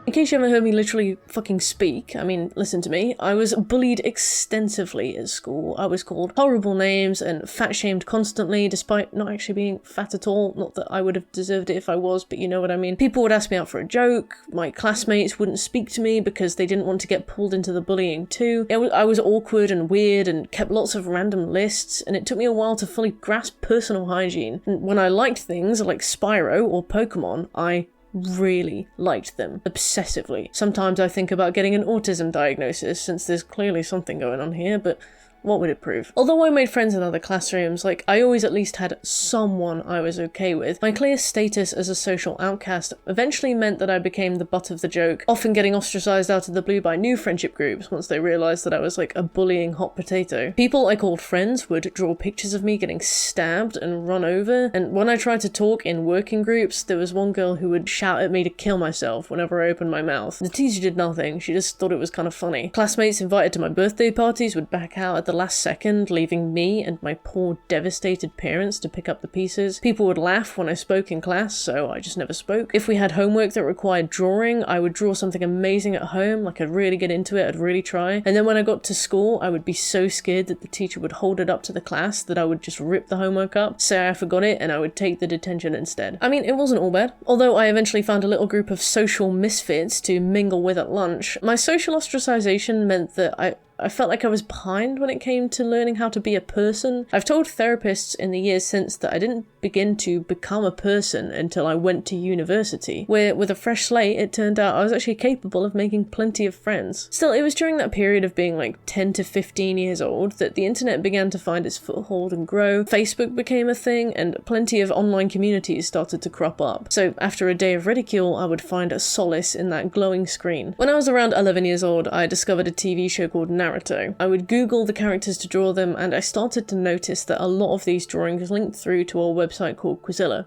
In case you haven't heard me literally fucking speak, I mean, listen to me, I was bullied extensively at school. I was called horrible names and fat-shamed constantly, despite not actually being fat at all. Not that I would have deserved it if I was, but you know what I mean. People would ask me out for a joke, my classmates wouldn't speak to me because they didn't want to get pulled into the bullying too. I was awkward and weird and kept lots of random lists, and it took me a while to fully grasp personal hygiene. And when I liked things like Spyro or Pokemon, I really liked them obsessively. Sometimes I think about getting an autism diagnosis, since there's clearly something going on here, but what would it prove? Although I made friends in other classrooms, like, I always at least had someone I was okay with. My clear status as a social outcast eventually meant that I became the butt of the joke, often getting ostracized out of the blue by new friendship groups once they realized that I was like a bullying hot potato. People I called friends would draw pictures of me getting stabbed and run over, and when I tried to talk in working groups, there was one girl who would shout at me to kill myself whenever I opened my mouth. The teacher did nothing, she just thought it was kind of funny. Classmates invited to my birthday parties would back out at the last second, leaving me and my poor devastated parents to pick up the pieces. People would laugh when I spoke in class, so I just never spoke. If we had homework that required drawing, I would draw something amazing at home, like I'd really get into it, I'd really try. And then when I got to school, I would be so scared that the teacher would hold it up to the class that I would just rip the homework up, say I forgot it, and I would take the detention instead. I mean, it wasn't all bad. Although I eventually found a little group of social misfits to mingle with at lunch, my social ostracization meant that I felt like I was behind when it came to learning how to be a person. I've told therapists in the years since that I didn't begin to become a person until I went to university, where with a fresh slate it turned out I was actually capable of making plenty of friends. Still, it was during that period of being like 10 to 15 years old that the internet began to find its foothold and grow. Facebook became a thing, and plenty of online communities started to crop up. So after a day of ridicule, I would find a solace in that glowing screen. When I was around 11 years old, I discovered a TV show called Naruto. I would Google the characters to draw them, and I started to notice that a lot of these drawings linked through to a website called Quizilla.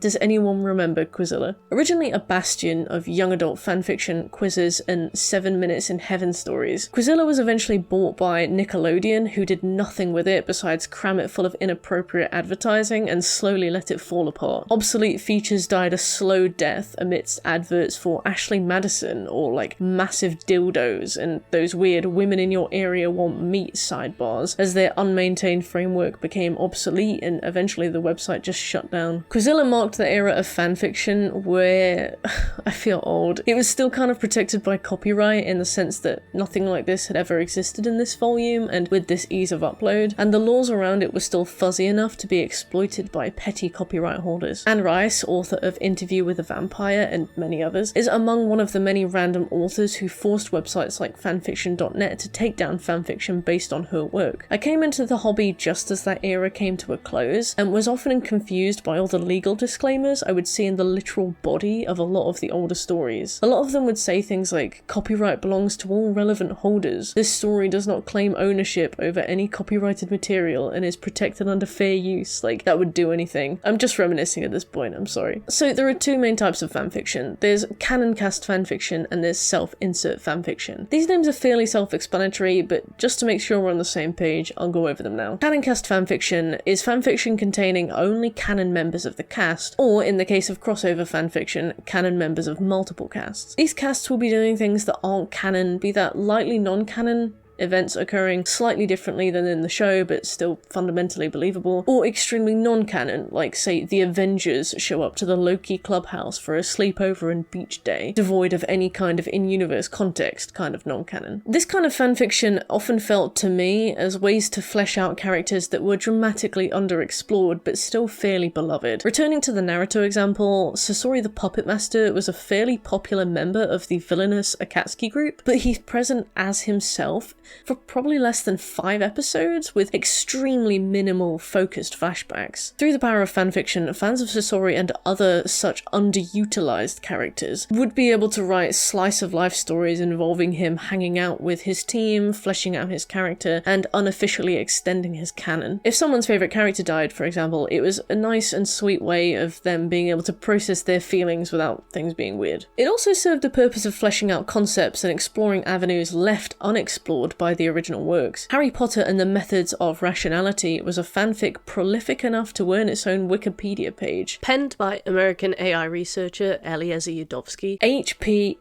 Does anyone remember Quizilla? Originally a bastion of young adult fanfiction, quizzes, and 7 Minutes in Heaven stories, Quizilla was eventually bought by Nickelodeon, who did nothing with it besides cram it full of inappropriate advertising and slowly let it fall apart. Obsolete features died a slow death amidst adverts for Ashley Madison, or like massive dildos and those weird women in your area want meat sidebars, as their unmaintained framework became obsolete and eventually the website just shut down. Quizilla marked the era of fanfiction where I feel old. It was still kind of protected by copyright in the sense that nothing like this had ever existed in this volume and with this ease of upload, and the laws around it were still fuzzy enough to be exploited by petty copyright holders. Anne Rice, author of Interview with a Vampire and many others, is among one of the many random authors who forced websites like fanfiction.net to take down fanfiction based on her work. I came into the hobby just as that era came to a close and was often confused by all the legal disclaimers I would see in the literal body of a lot of the older stories. A lot of them would say things like, copyright belongs to all relevant holders. This story does not claim ownership over any copyrighted material and is protected under fair use. Like, that would do anything. I'm just reminiscing at this point, I'm sorry. So there are two main types of fanfiction. There's canon cast fanfiction and there's self-insert fanfiction. These names are fairly self-explanatory, but just to make sure we're on the same page, I'll go over them now. Canon cast fanfiction is fanfiction containing only canon members of the cast, or in the case of crossover fanfiction, canon members of multiple casts. These casts will be doing things that aren't canon, be that lightly non-canon, events occurring slightly differently than in the show, but still fundamentally believable, or extremely non-canon, like say the Avengers show up to the Loki clubhouse for a sleepover and beach day, devoid of any kind of in-universe context, kind of non-canon. This kind of fanfiction often felt to me as ways to flesh out characters that were dramatically underexplored but still fairly beloved. Returning to the Naruto example, Sasori the Puppet Master was a fairly popular member of the villainous Akatsuki group, but he's present as himself for probably less than 5 episodes with extremely minimal focused flashbacks. Through the power of fanfiction, fans of Sasori and other such underutilized characters would be able to write slice-of-life stories involving him hanging out with his team, fleshing out his character, and unofficially extending his canon. If someone's favourite character died, for example, it was a nice and sweet way of them being able to process their feelings without things being weird. It also served the purpose of fleshing out concepts and exploring avenues left unexplored by the original works. Harry Potter and the Methods of Rationality was a fanfic prolific enough to earn its own Wikipedia page. Penned by American AI researcher Eliezer Yudovsky, HPATMOR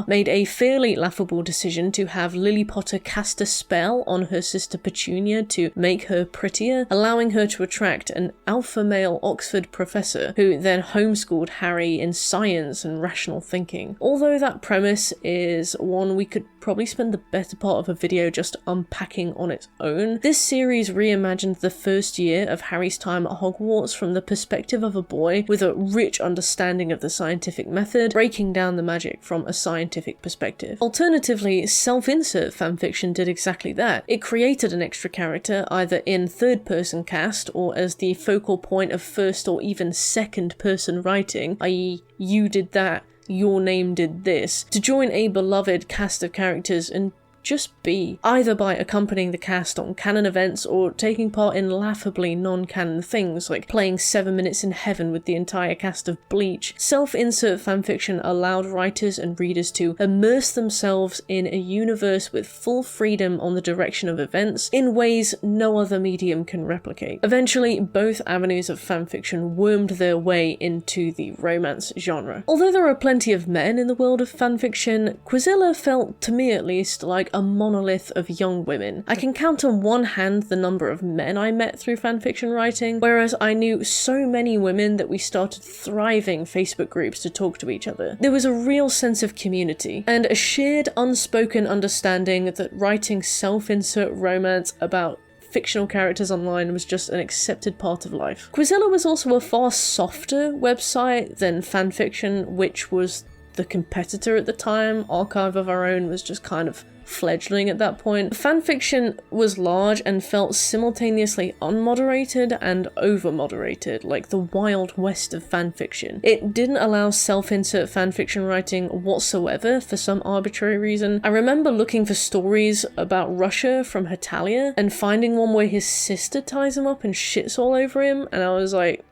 made a fairly laughable decision to have Lily Potter cast a spell on her sister Petunia to make her prettier, allowing her to attract an alpha male Oxford professor who then homeschooled Harry in science and rational thinking. Although that premise is one we could probably spend the better part of a video just unpacking on its own, this series reimagined the first year of Harry's time at Hogwarts from the perspective of a boy with a rich understanding of the scientific method, breaking down the magic from a scientific perspective. Alternatively, self-insert fanfiction did exactly that. It created an extra character either in third-person cast or as the focal point of first or even second-person writing, i.e. you did that, your name did this, to join a beloved cast of characters and just be, either by accompanying the cast on canon events or taking part in laughably non-canon things like playing 7 Minutes in Heaven with the entire cast of Bleach. Self-insert fanfiction allowed writers and readers to immerse themselves in a universe with full freedom on the direction of events in ways no other medium can replicate. Eventually, both avenues of fanfiction wormed their way into the romance genre. Although there are plenty of men in the world of fanfiction, Quizilla felt, to me at least, like a monolith of young women. I can count on one hand the number of men I met through fanfiction writing, whereas I knew so many women that we started thriving Facebook groups to talk to each other. There was a real sense of community, and a shared unspoken understanding that writing self-insert romance about fictional characters online was just an accepted part of life. Quizilla was also a far softer website than fanfiction, which was the competitor at the time. Archive of Our Own was just kind of fledgling at that point. Fanfiction was large and felt simultaneously unmoderated and over-moderated, like the Wild West of fanfiction. It didn't allow self-insert fanfiction writing whatsoever for some arbitrary reason. I remember looking for stories about Russia from Hetalia and finding one where his sister ties him up and shits all over him, and I was like,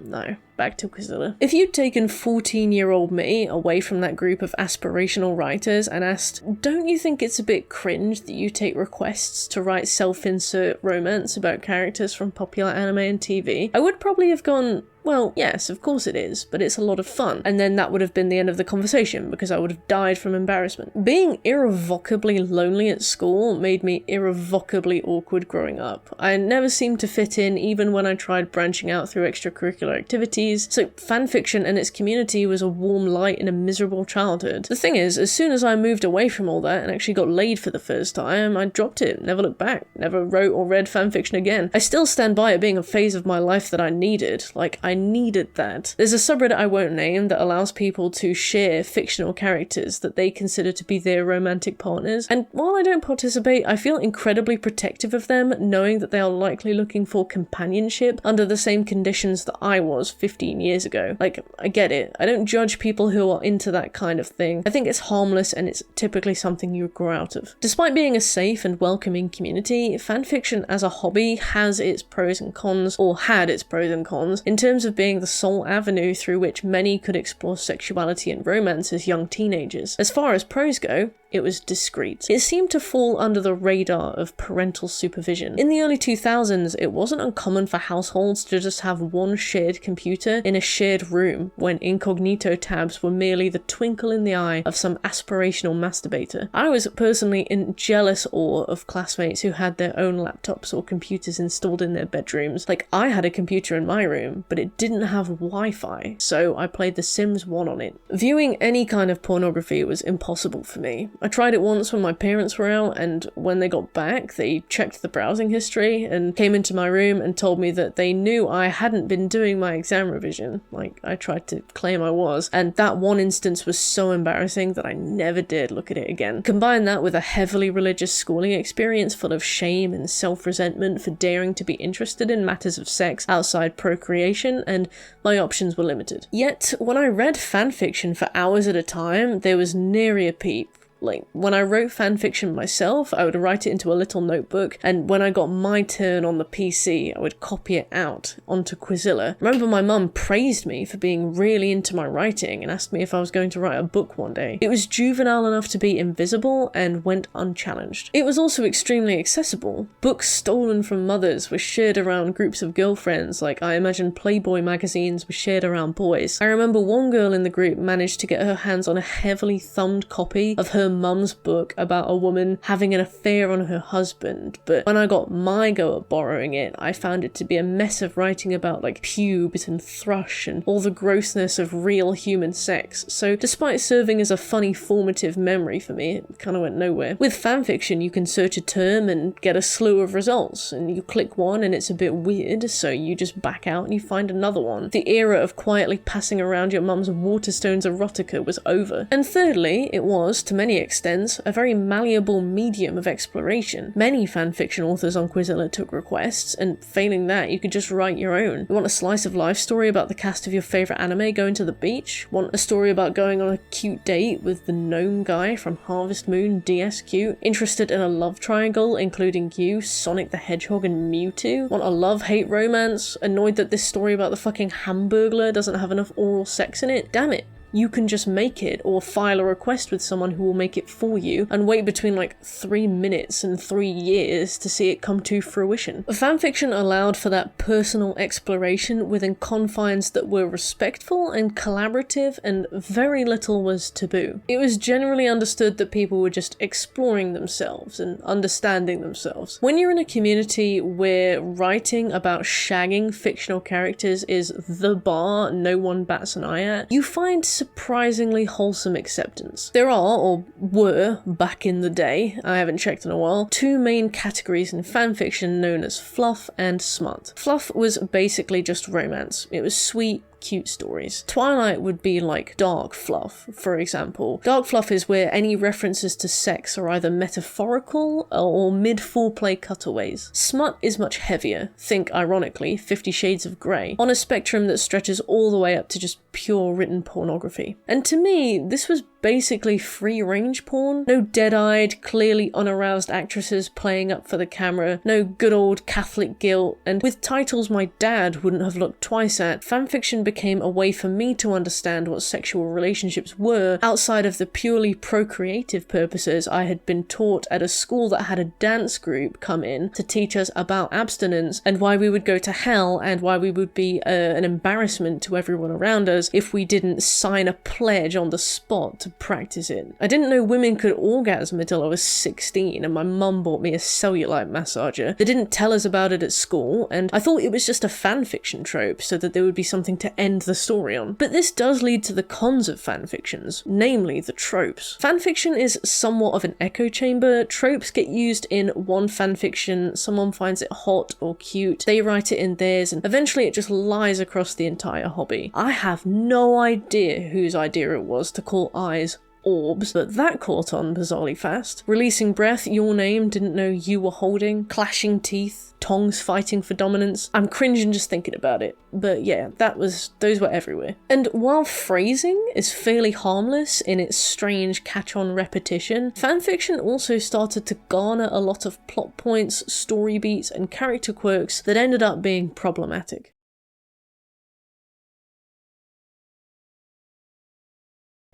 no. Back to Quizilla. If you'd taken 14-year-old me away from that group of aspirational writers and asked, don't you think it's a bit cringe that you take requests to write self-insert romance about characters from popular anime and TV? I would probably have gone, well, yes, of course it is, but it's a lot of fun. And then that would have been the end of the conversation because I would have died from embarrassment. Being irrevocably lonely at school made me irrevocably awkward growing up. I never seemed to fit in even when I tried branching out through extracurricular activities. So fanfiction and its community was a warm light in a miserable childhood. The thing is, as soon as I moved away from all that and actually got laid for the first time, I dropped it, never looked back, never wrote or read fanfiction again. I still stand by it being a phase of my life that I needed. Like, I needed that. There's a subreddit I won't name that allows people to share fictional characters that they consider to be their romantic partners, and while I don't participate, I feel incredibly protective of them, knowing that they are likely looking for companionship under the same conditions that I was 15 years ago. Like, I get it. I don't judge people who are into that kind of thing. I think it's harmless and it's typically something you grow out of. Despite being a safe and welcoming community, fanfiction as a hobby has its pros and cons, or had its pros and cons, in terms of being the sole avenue through which many could explore sexuality and romance as young teenagers. As far as pros go, it was discreet. It seemed to fall under the radar of parental supervision. In the early 2000s, it wasn't uncommon for households to just have one shared computer in a shared room when incognito tabs were merely the twinkle in the eye of some aspirational masturbator. I was personally in jealous awe of classmates who had their own laptops or computers installed in their bedrooms. Like, I had a computer in my room, but it didn't have Wi-Fi, so I played The Sims 1 on it. Viewing any kind of pornography was impossible for me. I tried it once when my parents were out, and when they got back, they checked the browsing history and came into my room and told me that they knew I hadn't been doing my exam revision, like I tried to claim I was, and that one instance was so embarrassing that I never dared look at it again. Combine that with a heavily religious schooling experience full of shame and self-resentment for daring to be interested in matters of sex outside procreation, and my options were limited. Yet, when I read fanfiction for hours at a time, there was nary a peep. Like, when I wrote fanfiction myself, I would write it into a little notebook, and when I got my turn on the PC, I would copy it out onto Quizilla. I remember my mum praised me for being really into my writing and asked me if I was going to write a book one day. It was juvenile enough to be invisible and went unchallenged. It was also extremely accessible. Books stolen from mothers were shared around groups of girlfriends, like I imagine Playboy magazines were shared around boys. I remember one girl in the group managed to get her hands on a heavily thumbed copy of her mum's book about a woman having an affair on her husband, but when I got my go at borrowing it, I found it to be a mess of writing about like pubes and thrush and all the grossness of real human sex, so despite serving as a funny formative memory for me, it kind of went nowhere. With fanfiction, you can search a term and get a slew of results, and you click one and it's a bit weird, so you just back out and you find another one. The era of quietly passing around your mum's Waterstones erotica was over. And thirdly, it was, to many extents, a very malleable medium of exploration. Many fanfiction authors on Quizilla took requests, and failing that, you could just write your own. You want a slice of life story about the cast of your favourite anime going to the beach? Want a story about going on a cute date with the gnome guy from Harvest Moon DSQ? Interested in a love triangle including you, Sonic the Hedgehog, and Mewtwo? Want a love-hate romance? Annoyed that this story about the fucking Hamburglar doesn't have enough oral sex in it? Damn it. You can just make it, or file a request with someone who will make it for you, and wait between like 3 minutes and 3 years to see it come to fruition. Fanfiction allowed for that personal exploration within confines that were respectful and collaborative, and very little was taboo. It was generally understood that people were just exploring themselves and understanding themselves. When you're in a community where writing about shagging fictional characters is the bar no one bats an eye at, you find surprisingly wholesome acceptance. There are, or were back in the day, I haven't checked in a while, two main categories in fanfiction known as fluff and smut. Fluff was basically just romance. It was sweet, cute stories. Twilight would be like dark fluff, for example. Dark fluff is where any references to sex are either metaphorical or mid-foreplay cutaways. Smut is much heavier, think ironically 50 Shades of Grey, on a spectrum that stretches all the way up to just pure written pornography. And to me, this was basically free-range porn. No dead-eyed, clearly unaroused actresses playing up for the camera, no good old Catholic guilt, and with titles my dad wouldn't have looked twice at, fanfiction became a way for me to understand what sexual relationships were outside of the purely procreative purposes I had been taught at a school that had a dance group come in to teach us about abstinence and why we would go to hell and why we would be an embarrassment to everyone around us if we didn't sign a pledge on the spot to practice it. I didn't know women could orgasm until I was 16 and my mum bought me a cellulite massager. They didn't tell us about it at school, and I thought it was just a fanfiction trope so that there would be something to end the story on. But this does lead to the cons of fanfictions, namely the tropes. Fanfiction is somewhat of an echo chamber. Tropes get used in one fanfiction, someone finds it hot or cute, they write it in theirs, and eventually it just lies across the entire hobby. I have no idea whose idea it was to call eyes orbs, but that caught on bizarrely fast. Releasing breath, your name, didn't know you were holding, clashing teeth, tongues fighting for dominance. I'm cringing just thinking about it. But yeah, those were everywhere. And while phrasing is fairly harmless in its strange catch-on repetition, fanfiction also started to garner a lot of plot points, story beats, and character quirks that ended up being problematic.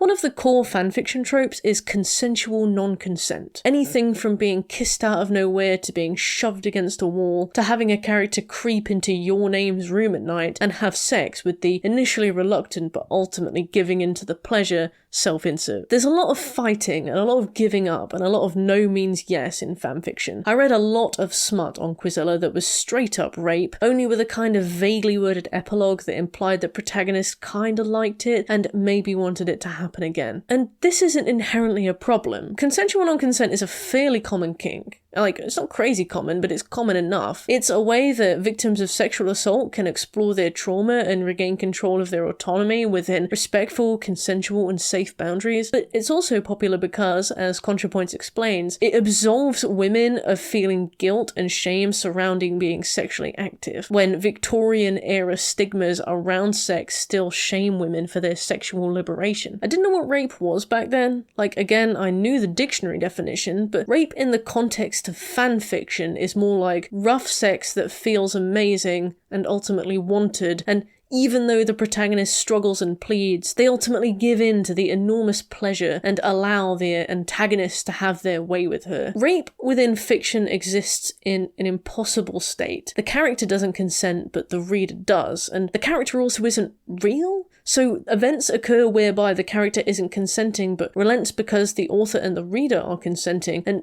One of the core fanfiction tropes is consensual non-consent. Anything from being kissed out of nowhere to being shoved against a wall to having a character creep into your name's room at night and have sex with the initially reluctant but ultimately giving into the pleasure self-insert. There's a lot of fighting and a lot of giving up and a lot of no means yes in fanfiction. I read a lot of smut on Quizilla that was straight up rape, only with a kind of vaguely worded epilogue that implied the protagonist kinda liked it and maybe wanted it to happen again. And this isn't inherently a problem. Consensual non-consent is a fairly common kink. Like, it's not crazy common, but it's common enough. It's a way that victims of sexual assault can explore their trauma and regain control of their autonomy within respectful, consensual, and safe boundaries. But it's also popular because, as Contrapoints explains, it absolves women of feeling guilt and shame surrounding being sexually active, when Victorian-era stigmas around sex still shame women for their sexual liberation. I didn't know what rape was back then. Like, again, I knew the dictionary definition, but rape in the context of fanfiction is more like rough sex that feels amazing and ultimately wanted, and even though the protagonist struggles and pleads, they ultimately give in to the enormous pleasure and allow their antagonist to have their way with her. Rape within fiction exists in an impossible state. The character doesn't consent, but the reader does, and the character also isn't real? So events occur whereby the character isn't consenting but relents because the author and the reader are consenting, and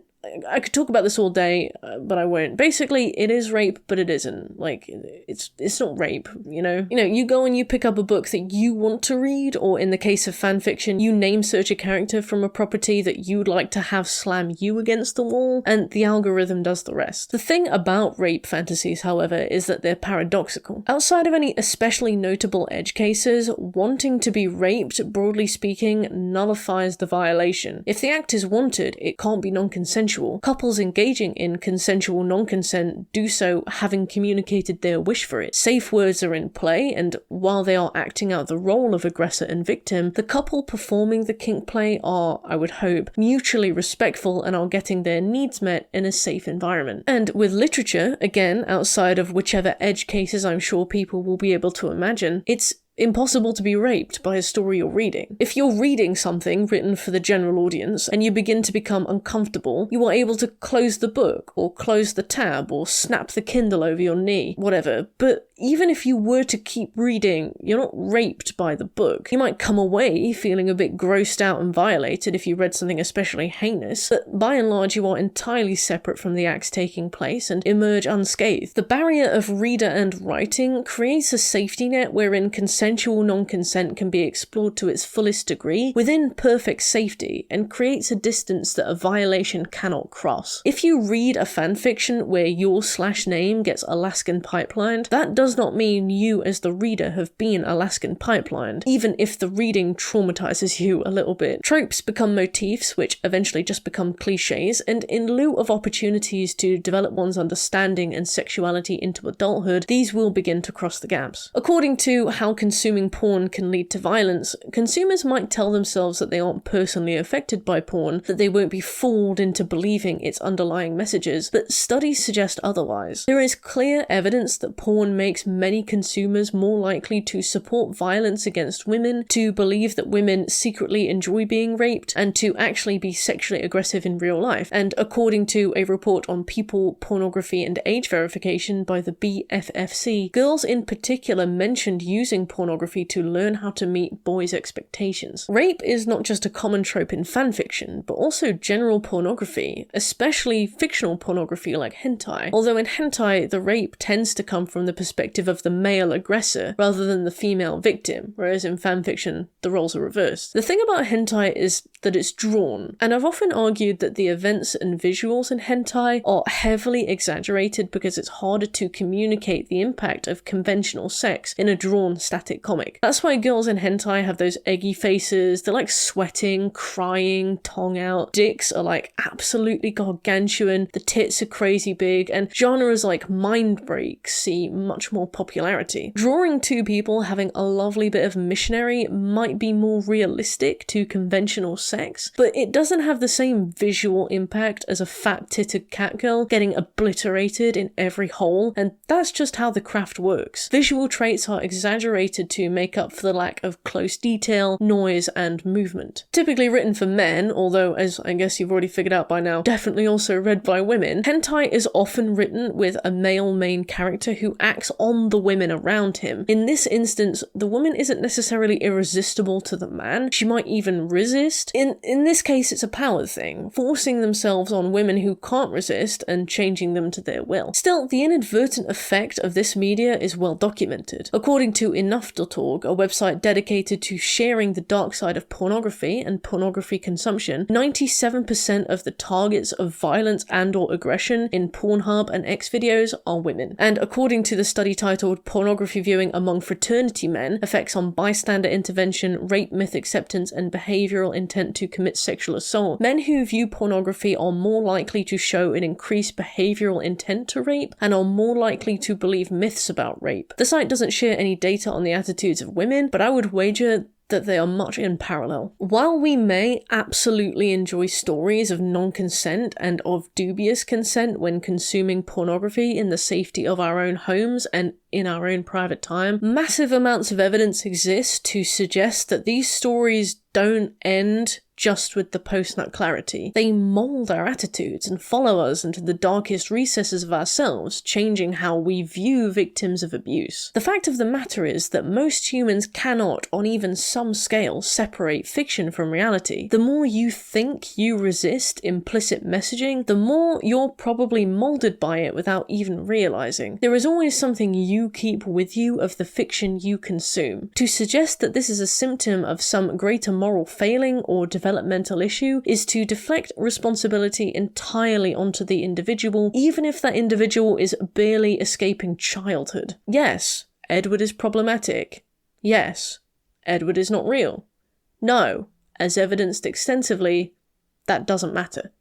I could talk about this all day, but I won't. Basically, it is rape, but it isn't. Like, it's not rape, you know? You go and you pick up a book that you want to read, or in the case of fanfiction, you name search a character from a property that you'd like to have slam you against the wall, and the algorithm does the rest. The thing about rape fantasies, however, is that they're paradoxical. Outside of any especially notable edge cases, wanting to be raped, broadly speaking, nullifies the violation. If the act is wanted, it can't be non-consensual. Couples engaging in consensual non-consent do so having communicated their wish for it. Safe words are in play, and while they are acting out the role of aggressor and victim, the couple performing the kink play are, I would hope, mutually respectful and are getting their needs met in a safe environment. And with literature, again, outside of whichever edge cases I'm sure people will be able to imagine, it's impossible to be raped by a story you're reading. If you're reading something written for the general audience and you begin to become uncomfortable, you are able to close the book, or close the tab, or snap the Kindle over your knee, whatever. But even if you were to keep reading, you're not raped by the book. You might come away feeling a bit grossed out and violated if you read something especially heinous, but by and large you are entirely separate from the acts taking place and emerge unscathed. The barrier of reader and writing creates a safety net wherein consensual non-consent can be explored to its fullest degree within perfect safety, and creates a distance that a violation cannot cross. If you read a fanfiction where your /name gets Alaskan pipelined, that does not mean you as the reader have been Alaskan pipelined, even if the reading traumatizes you a little bit. Tropes become motifs which eventually just become cliches, and in lieu of opportunities to develop one's understanding and sexuality into adulthood, these will begin to cross the gaps. According to How Consuming Porn Can Lead to Violence, consumers might tell themselves that they aren't personally affected by porn, that they won't be fooled into believing its underlying messages, but studies suggest otherwise. There is clear evidence that porn makes many consumers more likely to support violence against women, to believe that women secretly enjoy being raped, and to actually be sexually aggressive in real life. And according to a report on people, pornography, and age verification by the BFFC, girls in particular mentioned using pornography to learn how to meet boys' expectations. Rape is not just a common trope in fanfiction, but also general pornography, especially fictional pornography like hentai. Although in hentai, the rape tends to come from the perspective of the male aggressor rather than the female victim, whereas in fanfiction, the roles are reversed. The thing about hentai is that it's drawn, and I've often argued that the events and visuals in hentai are heavily exaggerated because it's harder to communicate the impact of conventional sex in a drawn static comic. That's why girls in hentai have those eggy faces, they're like sweating, crying, tongue out, dicks are like absolutely gargantuan, the tits are crazy big, and genres like mind break see much more popularity. Drawing two people having a lovely bit of missionary might be more realistic to conventional sex, but it doesn't have the same visual impact as a fat-titted catgirl getting obliterated in every hole, and that's just how the craft works. Visual traits are exaggerated to make up for the lack of close detail, noise, and movement. Typically written for men, although, as I guess you've already figured out by now, definitely also read by women, hentai is often written with a male main character who acts on the women around him. In this instance, the woman isn't necessarily irresistible to the man, she might even resist. In this case, it's a power thing, forcing themselves on women who can't resist and changing them to their will. Still, the inadvertent effect of this media is well documented. According to Enough.org, a website dedicated to sharing the dark side of pornography and pornography consumption, 97% of the targets of violence and/or aggression in Pornhub and X videos are women. And according to the study titled Pornography Viewing Among Fraternity Men, Effects on Bystander Intervention, Rape Myth Acceptance, and Behavioral Intent to Commit Sexual Assault, men who view pornography are more likely to show an increased behavioral intent to rape and are more likely to believe myths about rape. The site doesn't share any data on the attitudes of women, but I would wager that they are much in parallel. While we may absolutely enjoy stories of non-consent and of dubious consent when consuming pornography in the safety of our own homes and in our own private time, massive amounts of evidence exist to suggest that these stories don't end just with the post-nut clarity. They mould our attitudes and follow us into the darkest recesses of ourselves, changing how we view victims of abuse. The fact of the matter is that most humans cannot, on even some scale, separate fiction from reality. The more you think you resist implicit messaging, the more you're probably moulded by it without even realizing. There is always something you keep with you of the fiction you consume. To suggest that this is a symptom of some greater moral failing or developmental issue is to deflect responsibility entirely onto the individual, even if that individual is barely escaping childhood. Yes, Edward is problematic. Yes, Edward is not real. No, as evidenced extensively, that doesn't matter.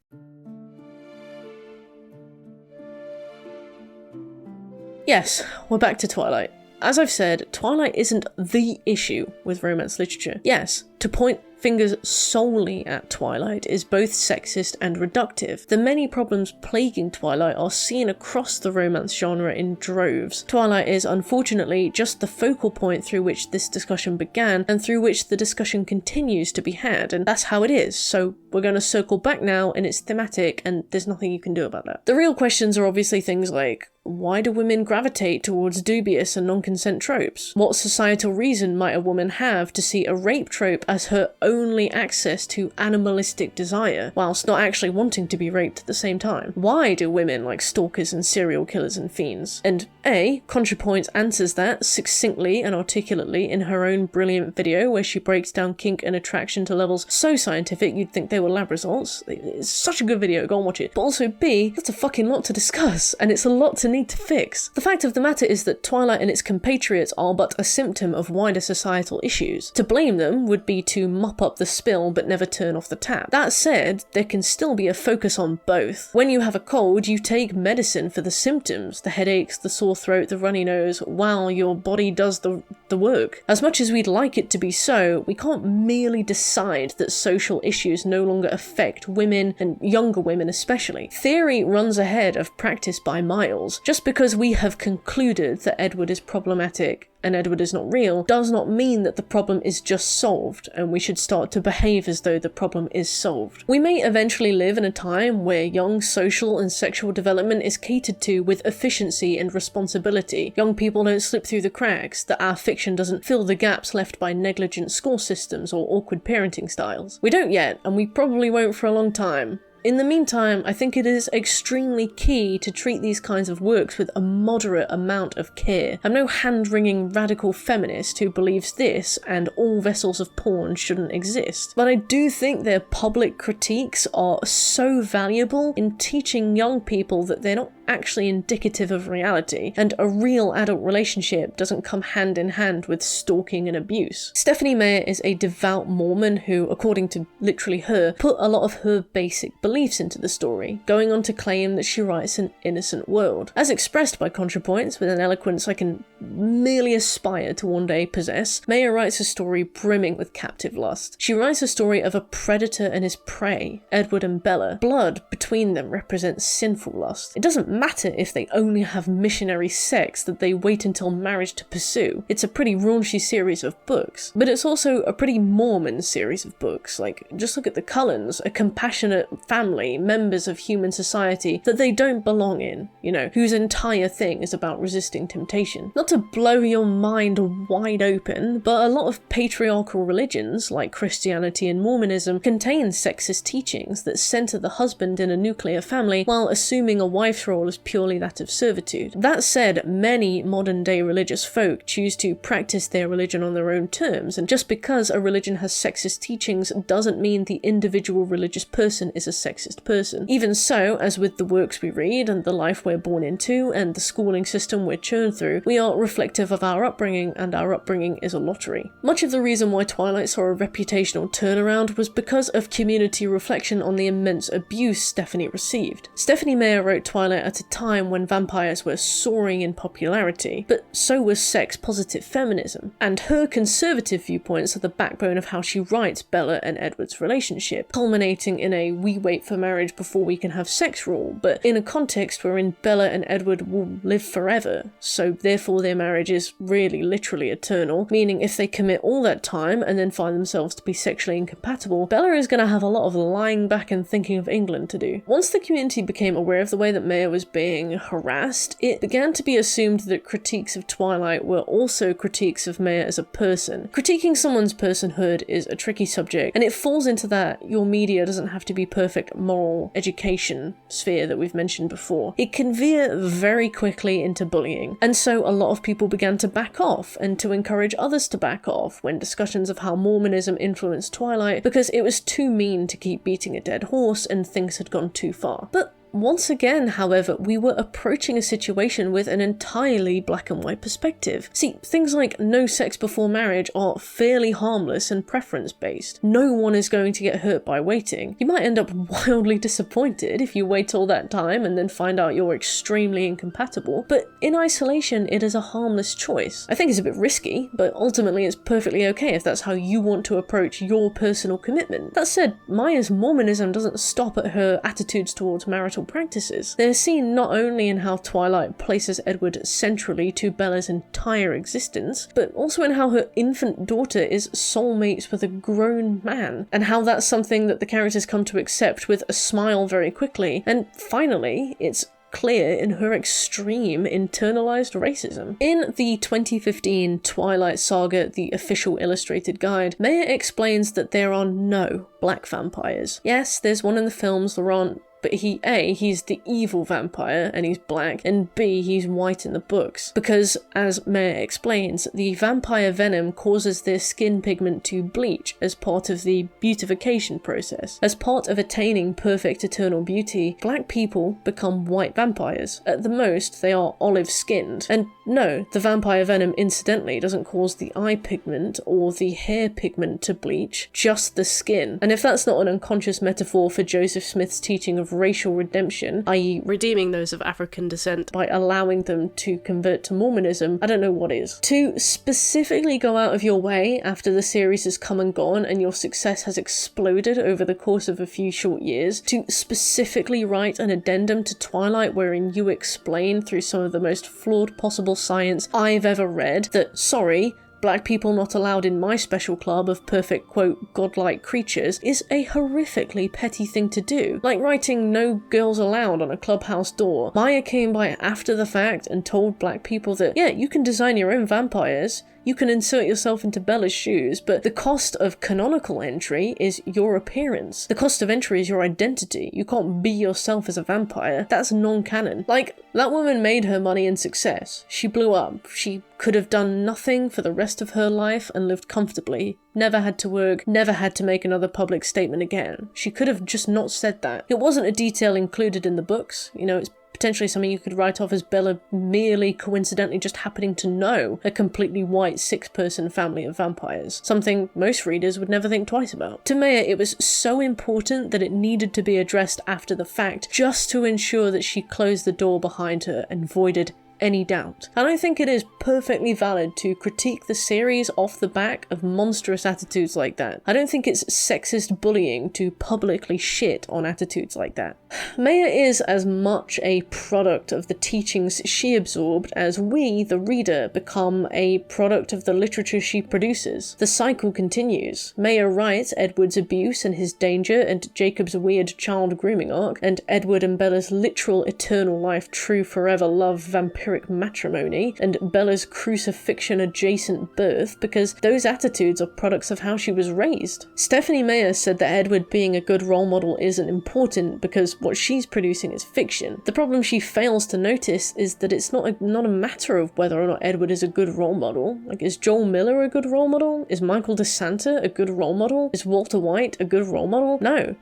Yes, we're back to Twilight. As I've said, Twilight isn't the issue with romance literature. Yes, to point fingers solely at Twilight is both sexist and reductive. The many problems plaguing Twilight are seen across the romance genre in droves. Twilight is unfortunately just the focal point through which this discussion began and through which the discussion continues to be had, and that's how it is, so we're going to circle back now and it's thematic and there's nothing you can do about that. The real questions are obviously things like, why do women gravitate towards dubious and non-consent tropes? What societal reason might a woman have to see a rape trope as her only access to animalistic desire, whilst not actually wanting to be raped at the same time? Why do women like stalkers and serial killers and fiends? And Contrapoints answers that succinctly and articulately in her own brilliant video where she breaks down kink and attraction to levels so scientific you'd think they were lab results. It's such a good video, go and watch it. But also B, that's a fucking lot to discuss, and it's a lot to need to fix. The fact of the matter is that Twilight and its compatriots are but a symptom of wider societal issues. To blame them would be to mop up the spill but never turn off the tap. That said, there can still be a focus on both. When you have a cold, you take medicine for the symptoms, the headaches, the sore throat, the runny nose, while your body does the work. As much as we'd like it to be so, we can't merely decide that social issues no longer affect women, and younger women especially. Theory runs ahead of practice by miles. Just because we have concluded that Edward is problematic and Edward is not real does not mean that the problem is just solved and we should start to behave as though the problem is solved. We may eventually live in a time where young social and sexual development is catered to with efficiency and responsibility. Young people don't slip through the cracks, that our fiction doesn't fill the gaps left by negligent school systems or awkward parenting styles. We don't yet, and we probably won't for a long time. In the meantime, I think it is extremely key to treat these kinds of works with a moderate amount of care. I'm no hand-wringing radical feminist who believes this and all vessels of porn shouldn't exist, but I do think their public critiques are so valuable in teaching young people that they're not actually indicative of reality, and a real adult relationship doesn't come hand in hand with stalking and abuse. Stephanie Meyer is a devout Mormon who, according to literally her, put a lot of her basic beliefs into the story, going on to claim that she writes an innocent world. As expressed by Contrapoints with an eloquence I can merely aspire to one day possess, Maya writes a story brimming with captive lust. She writes a story of a predator and his prey, Edward and Bella. Blood between them represents sinful lust. It doesn't matter if they only have missionary sex that they wait until marriage to pursue. It's a pretty raunchy series of books, but it's also a pretty Mormon series of books. Like, just look at the Cullens, a compassionate family, members of human society that they don't belong in, you know, whose entire thing is about resisting temptation. Not to blow your mind wide open, but a lot of patriarchal religions, like Christianity and Mormonism, contain sexist teachings that center the husband in a nuclear family while assuming a wife's role is purely that of servitude. That said, many modern-day religious folk choose to practice their religion on their own terms, and just because a religion has sexist teachings doesn't mean the individual religious person is a sexist person. Even so, as with the works we read and the life we're born into and the schooling system we're churned through, we are reflective of our upbringing, and our upbringing is a lottery. Much of the reason why Twilight saw a reputational turnaround was because of community reflection on the immense abuse Stephanie received. Stephanie Meyer wrote Twilight at a time when vampires were soaring in popularity, but so was sex-positive feminism, and her conservative viewpoints are the backbone of how she writes Bella and Edward's relationship, culminating in a "we wait for marriage before we can have sex" rule, but in a context wherein Bella and Edward will live forever, so therefore their marriage is really literally eternal, meaning if they commit all that time and then find themselves to be sexually incompatible, Bella is going to have a lot of lying back and thinking of England to do. Once the community became aware of the way that Maya was being harassed, it began to be assumed that critiques of Twilight were also critiques of Maya as a person. Critiquing someone's personhood is a tricky subject, and it falls into that your media doesn't have to be perfect moral education sphere that we've mentioned before. It can veer very quickly into bullying, and so a lot of people began to back off and to encourage others to back off when discussions of how Mormonism influenced Twilight, because it was too mean to keep beating a dead horse and things had gone too far. But once again, however, we were approaching a situation with an entirely black and white perspective. See, things like no sex before marriage are fairly harmless and preference-based. No one is going to get hurt by waiting. You might end up wildly disappointed if you wait all that time and then find out you're extremely incompatible, but in isolation, it is a harmless choice. I think it's a bit risky, but ultimately it's perfectly okay if that's how you want to approach your personal commitment. That said, Maya's Mormonism doesn't stop at her attitudes towards marital practices. They're seen not only in how Twilight places Edward centrally to Bella's entire existence, but also in how her infant daughter is soulmates with a grown man, and how that's something that the characters come to accept with a smile very quickly. And finally, it's clear in her extreme internalized racism. In the 2015 Twilight Saga, The Official Illustrated Guide, Maya explains that there are no black vampires. Yes, there's one in the films, there aren't, but he's the evil vampire and he's black, and B, he's white in the books. Because, as Maya explains, the vampire venom causes their skin pigment to bleach as part of the beautification process. As part of attaining perfect eternal beauty, black people become white vampires. At the most, they are olive-skinned. And no, the vampire venom incidentally doesn't cause the eye pigment or the hair pigment to bleach, just the skin. And if that's not an unconscious metaphor for Joseph Smith's teaching of racial redemption, i.e. redeeming those of African descent by allowing them to convert to Mormonism, I don't know what is. To specifically go out of your way after the series has come and gone and your success has exploded over the course of a few short years, to specifically write an addendum to Twilight wherein you explain through some of the most flawed possible science I've ever read that, sorry, black people not allowed in my special club of perfect, quote, godlike creatures, is a horrifically petty thing to do. Like writing "no girls allowed" on a clubhouse door. Maya came by after the fact and told black people that, yeah, you can design your own vampires, you can insert yourself into Bella's shoes, but the cost of canonical entry is your appearance. The cost of entry is your identity. You can't be yourself as a vampire. That's non-canon. Like, that woman made her money and success. She blew up. She could have done nothing for the rest of her life and lived comfortably. Never had to work, never had to make another public statement again. She could have just not said that. It wasn't a detail included in the books. You know, it's potentially something you could write off as Bella merely coincidentally just happening to know a completely white six-person family of vampires. Something most readers would never think twice about. To Maya, it was so important that it needed to be addressed after the fact, just to ensure that she closed the door behind her and voided any doubt. I don't think it is perfectly valid to critique the series off the back of monstrous attitudes like that. I don't think it's sexist bullying to publicly shit on attitudes like that. Maya is as much a product of the teachings she absorbed as we, the reader, become a product of the literature she produces. The cycle continues. Maya writes Edward's abuse and his danger and Jacob's weird child grooming arc, and Edward and Bella's literal eternal life true forever love vampiric matrimony, and Bella's crucifixion adjacent birth, because those attitudes are products of how she was raised. Stephanie Meyer said that Edward being a good role model isn't important because what she's producing is fiction. The problem she fails to notice is that it's not a matter of whether or not Edward is a good role model. Like, is Joel Miller a good role model? Is Michael DeSanta a good role model? Is Walter White a good role model? No.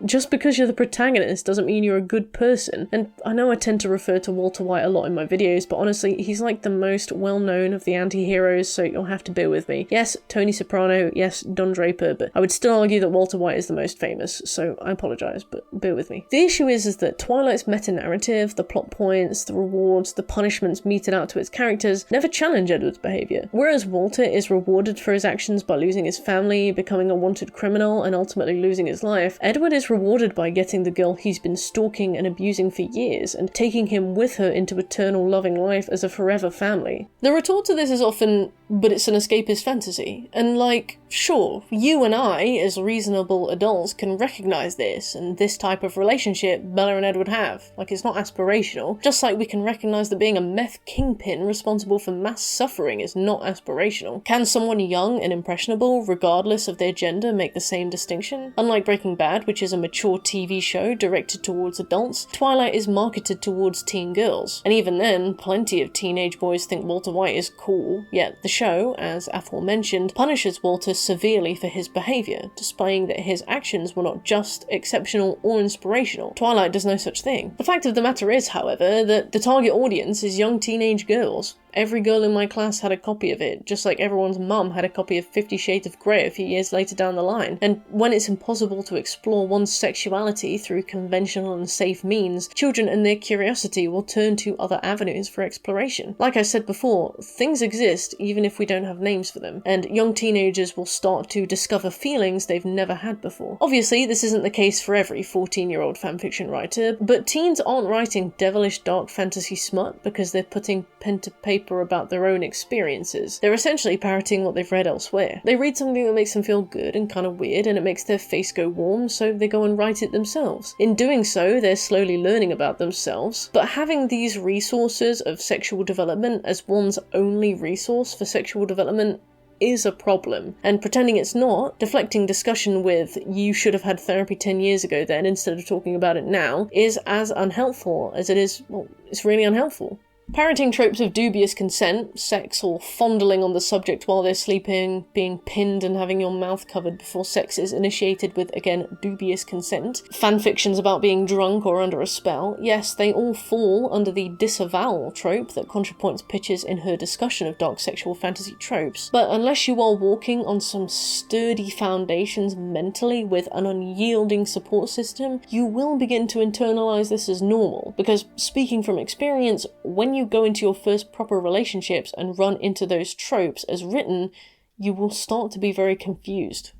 Just because you're the protagonist doesn't mean you're a good person. And I know I tend to refer to Walter White a lot in my videos, but honestly, he's like the most well-known of the anti-heroes, so you'll have to bear with me. Yes, Tony Soprano, yes, Don Draper, but I would still argue that Walter White is the most famous, so I apologise, but bear with me. The issue is that Twilight's meta-narrative, the plot points, the rewards, the punishments meted out to its characters never challenge Edward's behaviour. Whereas Walter is rewarded for his actions by losing his family, becoming a wanted criminal, and ultimately losing his life, Edward is rewarded by getting the girl he's been stalking and abusing for years, and taking him with her into eternal loving life as a forever family. The retort to this is often, but it's an escapist fantasy. And like, sure, you and I, as reasonable adults, can recognise this, and this type of relationship Bella and Edward have. Like, it's not aspirational. Just like we can recognise that being a meth kingpin responsible for mass suffering is not aspirational. Can someone young and impressionable, regardless of their gender, make the same distinction? Unlike Breaking Bad, which is a mature TV show directed towards adults, Twilight is marketed towards teen girls. And even then, plenty of teenage boys think Walter White is cool, yet the show, as aforementioned, punishes Walter severely for his behaviour, displaying that his actions were not just exceptional or inspirational. Twilight does no such thing. The fact of the matter is, however, that the target audience is young teenage girls. Every girl in my class had a copy of it, just like everyone's mum had a copy of 50 Shades of Grey a few years later down the line. And when it's impossible to explore one's sexuality through conventional and safe means, children and their curiosity will turn to other avenues for exploration. Like I said before, things exist even if we don't have names for them, and young teenagers will start to discover feelings they've never had before. Obviously, this isn't the case for every 14-year-old fanfiction writer, but teens aren't writing devilish dark fantasy smut because they're putting pen to paper about their own experiences. They're essentially parroting what they've read elsewhere. They read something that makes them feel good and kind of weird, and it makes their face go warm, so they go and write it themselves. In doing so, they're slowly learning about themselves, but having these resources of sexual development as one's only resource for sexual development is a problem, and pretending it's not, deflecting discussion with "you should have had therapy 10 years ago then instead of talking about it now," is as unhelpful as it is, well, it's really unhelpful. Parroting tropes of dubious consent, sex, or fondling on the subject while they're sleeping, being pinned and having your mouth covered before sex is initiated with, again, dubious consent, fanfictions about being drunk or under a spell, yes, they all fall under the disavowal trope that Contrapoints pitches in her discussion of dark sexual fantasy tropes. But unless you are walking on some sturdy foundations mentally with an unyielding support system, you will begin to internalize this as normal, because speaking from experience, when you go into your first proper relationships and run into those tropes as written, you will start to be very confused.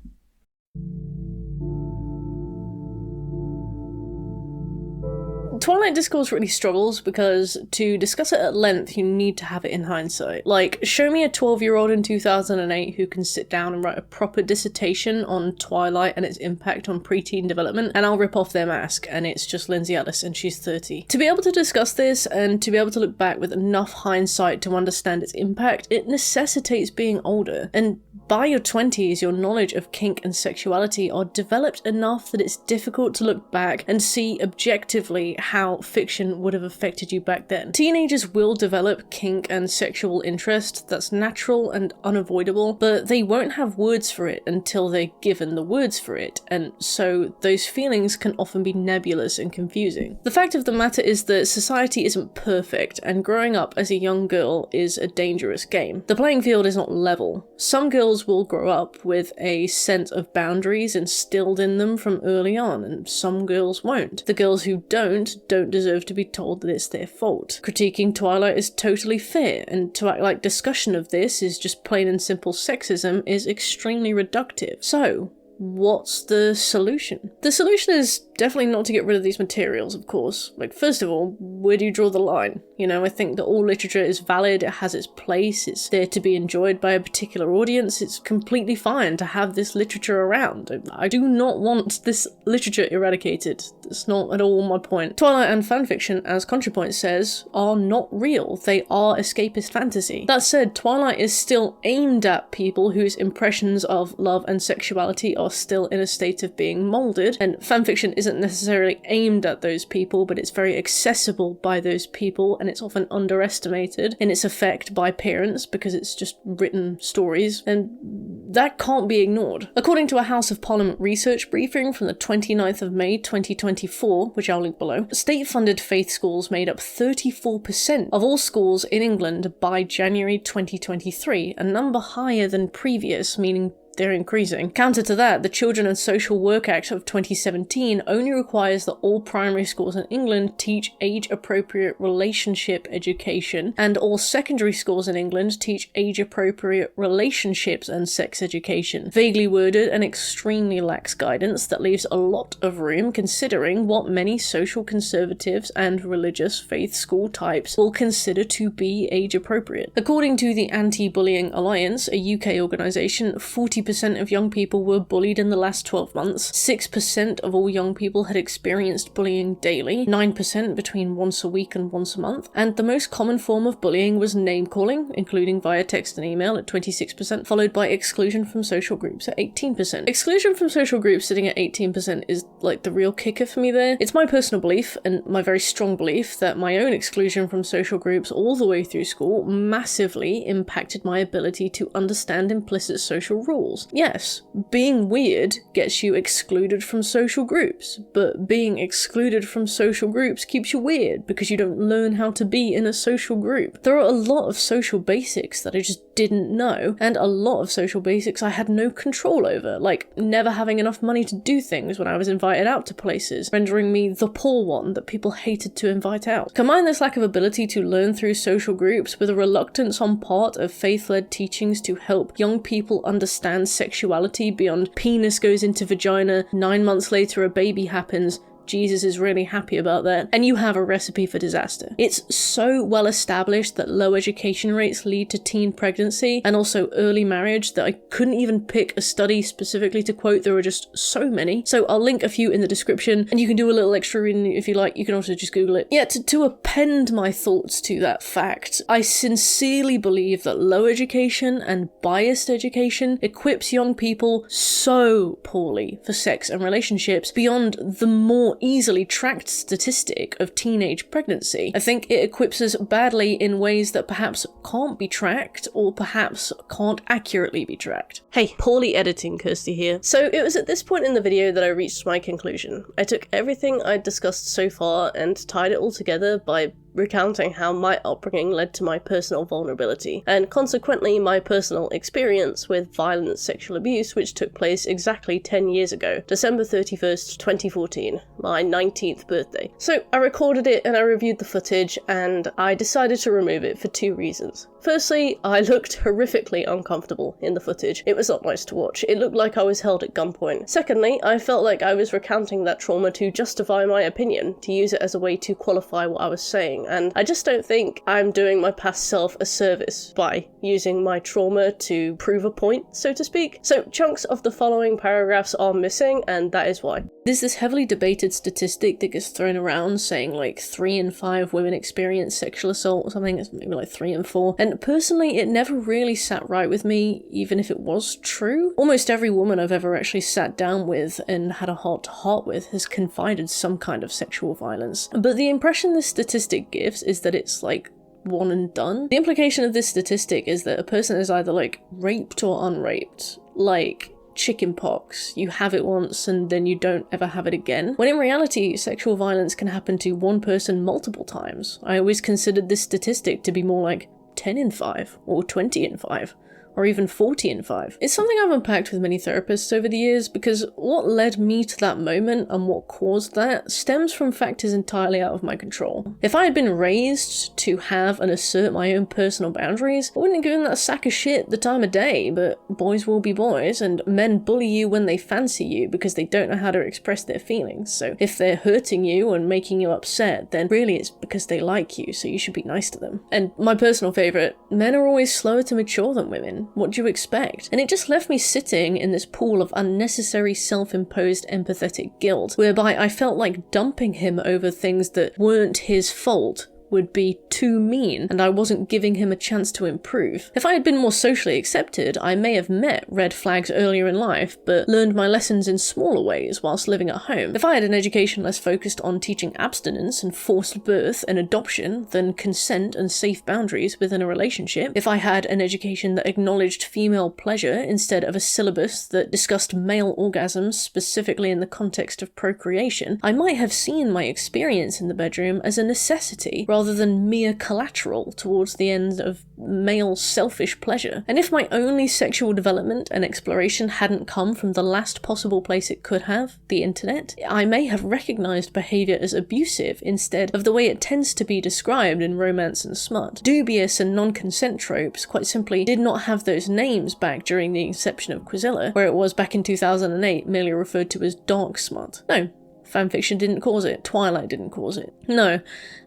Twilight discourse really struggles because to discuss it at length you need to have it in hindsight. Like, show me a 12-year-old in 2008 who can sit down and write a proper dissertation on Twilight and its impact on preteen development, and I'll rip off their mask and it's just Lindsay Ellis and she's 30. To be able to discuss this and to be able to look back with enough hindsight to understand its impact, it necessitates being older. And by your 20s, your knowledge of kink and sexuality are developed enough that it's difficult to look back and see objectively how fiction would have affected you back then. Teenagers will develop kink and sexual interest, that's natural and unavoidable, but they won't have words for it until they're given the words for it, and so those feelings can often be nebulous and confusing. The fact of the matter is that society isn't perfect, and growing up as a young girl is a dangerous game. The playing field is not level. Some girls girls will grow up with a sense of boundaries instilled in them from early on, and some girls won't. The girls who don't deserve to be told that it's their fault. Critiquing Twilight is totally fair, and to act like discussion of this is just plain and simple sexism is extremely reductive. So, what's the solution? The solution is definitely not to get rid of these materials, of course. Like, first of all, where do you draw the line? You know, I think that all literature is valid, it has its place, it's there to be enjoyed by a particular audience, it's completely fine to have this literature around. I do not want this literature eradicated. That's not at all my point. Twilight and fanfiction, as Contrapoints says, are not real. They are escapist fantasy. That said, Twilight is still aimed at people whose impressions of love and sexuality are still in a state of being moulded, and fanfiction isn't necessarily aimed at those people, but it's very accessible by those people, and it's often underestimated in its effect by parents because it's just written stories, and that can't be ignored. According to a House of Parliament research briefing from the 29th of May 2024, which I'll link below, state-funded faith schools made up 34% of all schools in England by January 2023, a number higher than previous, meaning they're increasing. Counter to that, the Children and Social Work Act of 2017 only requires that all primary schools in England teach age-appropriate relationship education, and all secondary schools in England teach age-appropriate relationships and sex education. Vaguely worded and extremely lax guidance that leaves a lot of room considering what many social conservatives and religious faith school types will consider to be age-appropriate. According to the Anti-Bullying Alliance, a UK organisation, 40% of young people were bullied in the last 12 months, 6% of all young people had experienced bullying daily, 9% between once a week and once a month, and the most common form of bullying was name-calling, including via text and email at 26%, followed by exclusion from social groups at 18%. Exclusion from social groups sitting at 18% is like the real kicker for me there. It's my personal belief, and my very strong belief, that my own exclusion from social groups all the way through school massively impacted my ability to understand implicit social rules. Yes, being weird gets you excluded from social groups, but being excluded from social groups keeps you weird because you don't learn how to be in a social group. There are a lot of social basics that I just didn't know, and a lot of social basics I had no control over, like never having enough money to do things when I was invited out to places, rendering me the poor one that people hated to invite out. Combine this lack of ability to learn through social groups with a reluctance on part of faith-led teachings to help young people understand sexuality beyond penis goes into vagina, 9 months later a baby happens, Jesus is really happy about that, and you have a recipe for disaster. It's so well established that low education rates lead to teen pregnancy and also early marriage that I couldn't even pick a study specifically to quote. There are just so many. So I'll link a few in the description, and you can do a little extra reading if you like. You can also just Google it. Yeah, to append my thoughts to that fact, I sincerely believe that low education and biased education equips young people so poorly for sex and relationships beyond the more easily tracked statistic of teenage pregnancy. I think it equips us badly in ways that perhaps can't be tracked, or perhaps can't accurately be tracked. Hey, poorly editing Kirsty here. So it was at this point in the video that I reached my conclusion. I took everything I'd discussed so far and tied it all together by recounting how my upbringing led to my personal vulnerability, and consequently my personal experience with violent sexual abuse, which took place exactly 10 years ago, December 31st, 2014, my 19th birthday. So I recorded it and I reviewed the footage, and I decided to remove it for two reasons. Firstly, I looked horrifically uncomfortable in the footage. It was not nice to watch. It looked like I was held at gunpoint. Secondly, I felt like I was recounting that trauma to justify my opinion, to use it as a way to qualify what I was saying, and I just don't think I'm doing my past self a service by using my trauma to prove a point, so to speak. So chunks of the following paragraphs are missing, and that is why. There's this heavily debated statistic that gets thrown around saying like 3 in 5 women experience sexual assault or something. It's maybe like 3 in 4. And personally, it never really sat right with me, even if it was true. Almost every woman I've ever actually sat down with and had a heart-to-heart with has confided some kind of sexual violence. But the impression this statistic gives is that it's like one and done. The implication of this statistic is that a person is either like raped or unraped. Like chicken pox, you have it once and then you don't ever have it again. When in reality, sexual violence can happen to one person multiple times. I always considered this statistic to be more like 10 in 5 or 20 in 5. or even 40 in 5. It's something I've unpacked with many therapists over the years because what led me to that moment and what caused that stems from factors entirely out of my control. If I had been raised to have and assert my own personal boundaries, I wouldn't have given that sack of shit the time of day, but boys will be boys, and men bully you when they fancy you because they don't know how to express their feelings. So if they're hurting you and making you upset, then really it's because they like you, so you should be nice to them. And my personal favourite, men are always slower to mature than women. What do you expect? And it just left me sitting in this pool of unnecessary self-imposed empathetic guilt, whereby I felt like dumping him over things that weren't his fault would be too mean, and I wasn't giving him a chance to improve. If I had been more socially accepted, I may have met red flags earlier in life, but learned my lessons in smaller ways whilst living at home. If I had an education less focused on teaching abstinence and forced birth and adoption than consent and safe boundaries within a relationship, if I had an education that acknowledged female pleasure instead of a syllabus that discussed male orgasms specifically in the context of procreation, I might have seen my experience in the bedroom as a necessity rather than mere collateral towards the end of male selfish pleasure. And if my only sexual development and exploration hadn't come from the last possible place it could have, the internet, I may have recognised behaviour as abusive instead of the way it tends to be described in romance and smut. Dubious and non-consent tropes quite simply did not have those names back during the inception of Quizilla, where it was back in 2008 merely referred to as dark smut. No. FanFiction didn't cause it. Twilight didn't cause it. No,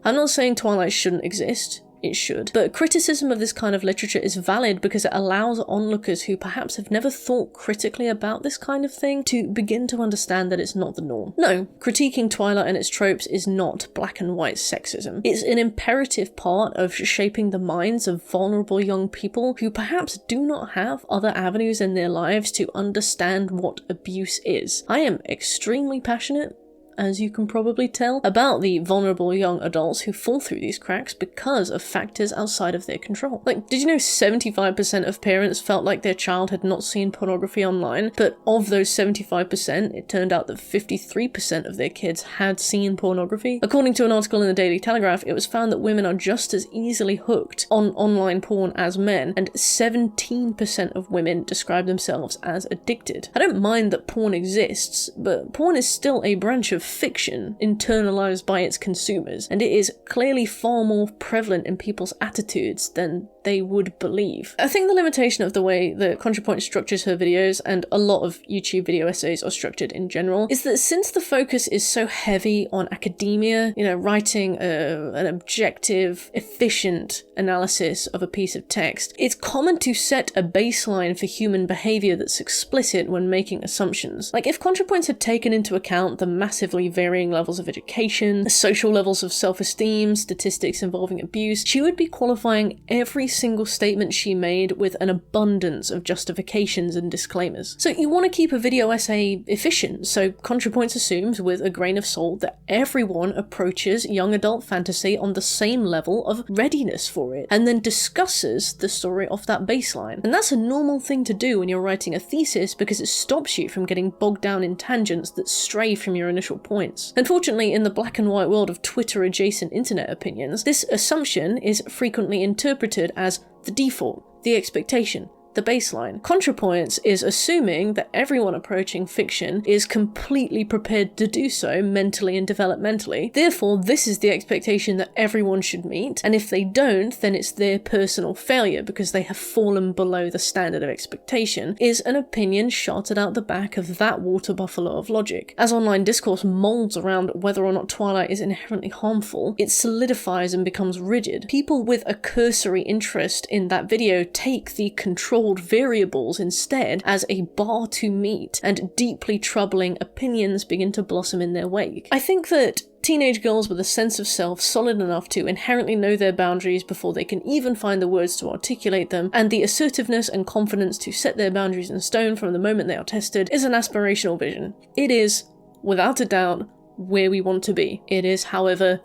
I'm not saying Twilight shouldn't exist. It should. But criticism of this kind of literature is valid because it allows onlookers who perhaps have never thought critically about this kind of thing to begin to understand that it's not the norm. No, critiquing Twilight and its tropes is not black and white sexism. It's an imperative part of shaping the minds of vulnerable young people who perhaps do not have other avenues in their lives to understand what abuse is. I am extremely passionate, as you can probably tell, about the vulnerable young adults who fall through these cracks because of factors outside of their control. Like, did you know 75% of parents felt like their child had not seen pornography online, but of those 75%, it turned out that 53% of their kids had seen pornography? According to an article in the Daily Telegraph, it was found that women are just as easily hooked on online porn as men, and 17% of women describe themselves as addicted. I don't mind that porn exists, but porn is still a branch of fiction internalized by its consumers, and it is clearly far more prevalent in people's attitudes than they would believe. I think the limitation of the way that Contrapoints structures her videos, and a lot of YouTube video essays are structured in general, is that since the focus is so heavy on academia, writing an objective, efficient analysis of a piece of text, it's common to set a baseline for human behavior that's explicit when making assumptions. Like, if Contrapoints had taken into account the massively varying levels of education, the social levels of self-esteem, statistics involving abuse, she would be qualifying every single statement she made with an abundance of justifications and disclaimers. So you want to keep a video essay efficient, so Contrapoints assumes with a grain of salt that everyone approaches young adult fantasy on the same level of readiness for it, and then discusses the story off that baseline. And that's a normal thing to do when you're writing a thesis because it stops you from getting bogged down in tangents that stray from your initial points. Unfortunately, in the black and white world of Twitter-adjacent internet opinions, this assumption is frequently interpreted as the default, the expectation, the baseline. Contrapoints is assuming that everyone approaching fiction is completely prepared to do so mentally and developmentally. Therefore, this is the expectation that everyone should meet, and if they don't, then it's their personal failure because they have fallen below the standard of expectation, is an opinion shotted out the back of that water buffalo of logic. As online discourse molds around whether or not Twilight is inherently harmful, it solidifies and becomes rigid. People with a cursory interest in that video take the control variables instead as a bar to meet, and deeply troubling opinions begin to blossom in their wake. I think that teenage girls with a sense of self solid enough to inherently know their boundaries before they can even find the words to articulate them, and the assertiveness and confidence to set their boundaries in stone from the moment they are tested, is an aspirational vision. It is, without a doubt, where we want to be. It is, however,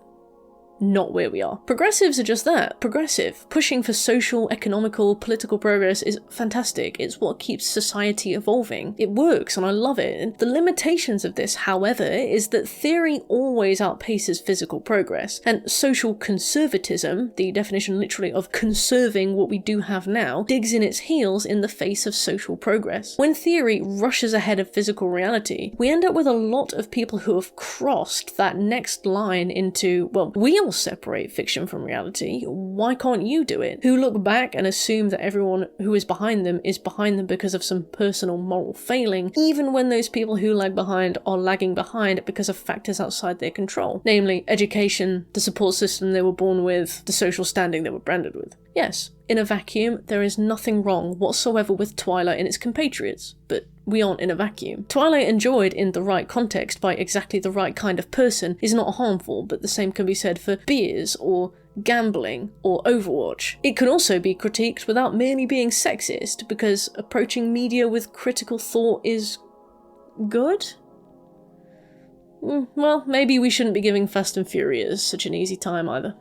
not where we are. Progressives are just that, progressive. Pushing for social, economical, political progress is fantastic. It's what keeps society evolving. It works and I love it. And the limitations of this, however, is that theory always outpaces physical progress, and social conservatism, the definition literally of conserving what we do have now, digs in its heels in the face of social progress. When theory rushes ahead of physical reality, we end up with a lot of people who have crossed that next line into, well, we'll separate fiction from reality, why can't you do it? Who look back and assume that everyone who is behind them because of some personal moral failing, even when those people who lag behind are lagging behind because of factors outside their control, namely education, the support system they were born with, the social standing they were branded with. Yes, in a vacuum, there is nothing wrong whatsoever with Twilight and its compatriots, but we aren't in a vacuum. Twilight, enjoyed in the right context by exactly the right kind of person, is not harmful, but the same can be said for beers, or gambling, or Overwatch. It can also be critiqued without merely being sexist, because approaching media with critical thought is good? Well, maybe we shouldn't be giving Fast and Furious such an easy time either.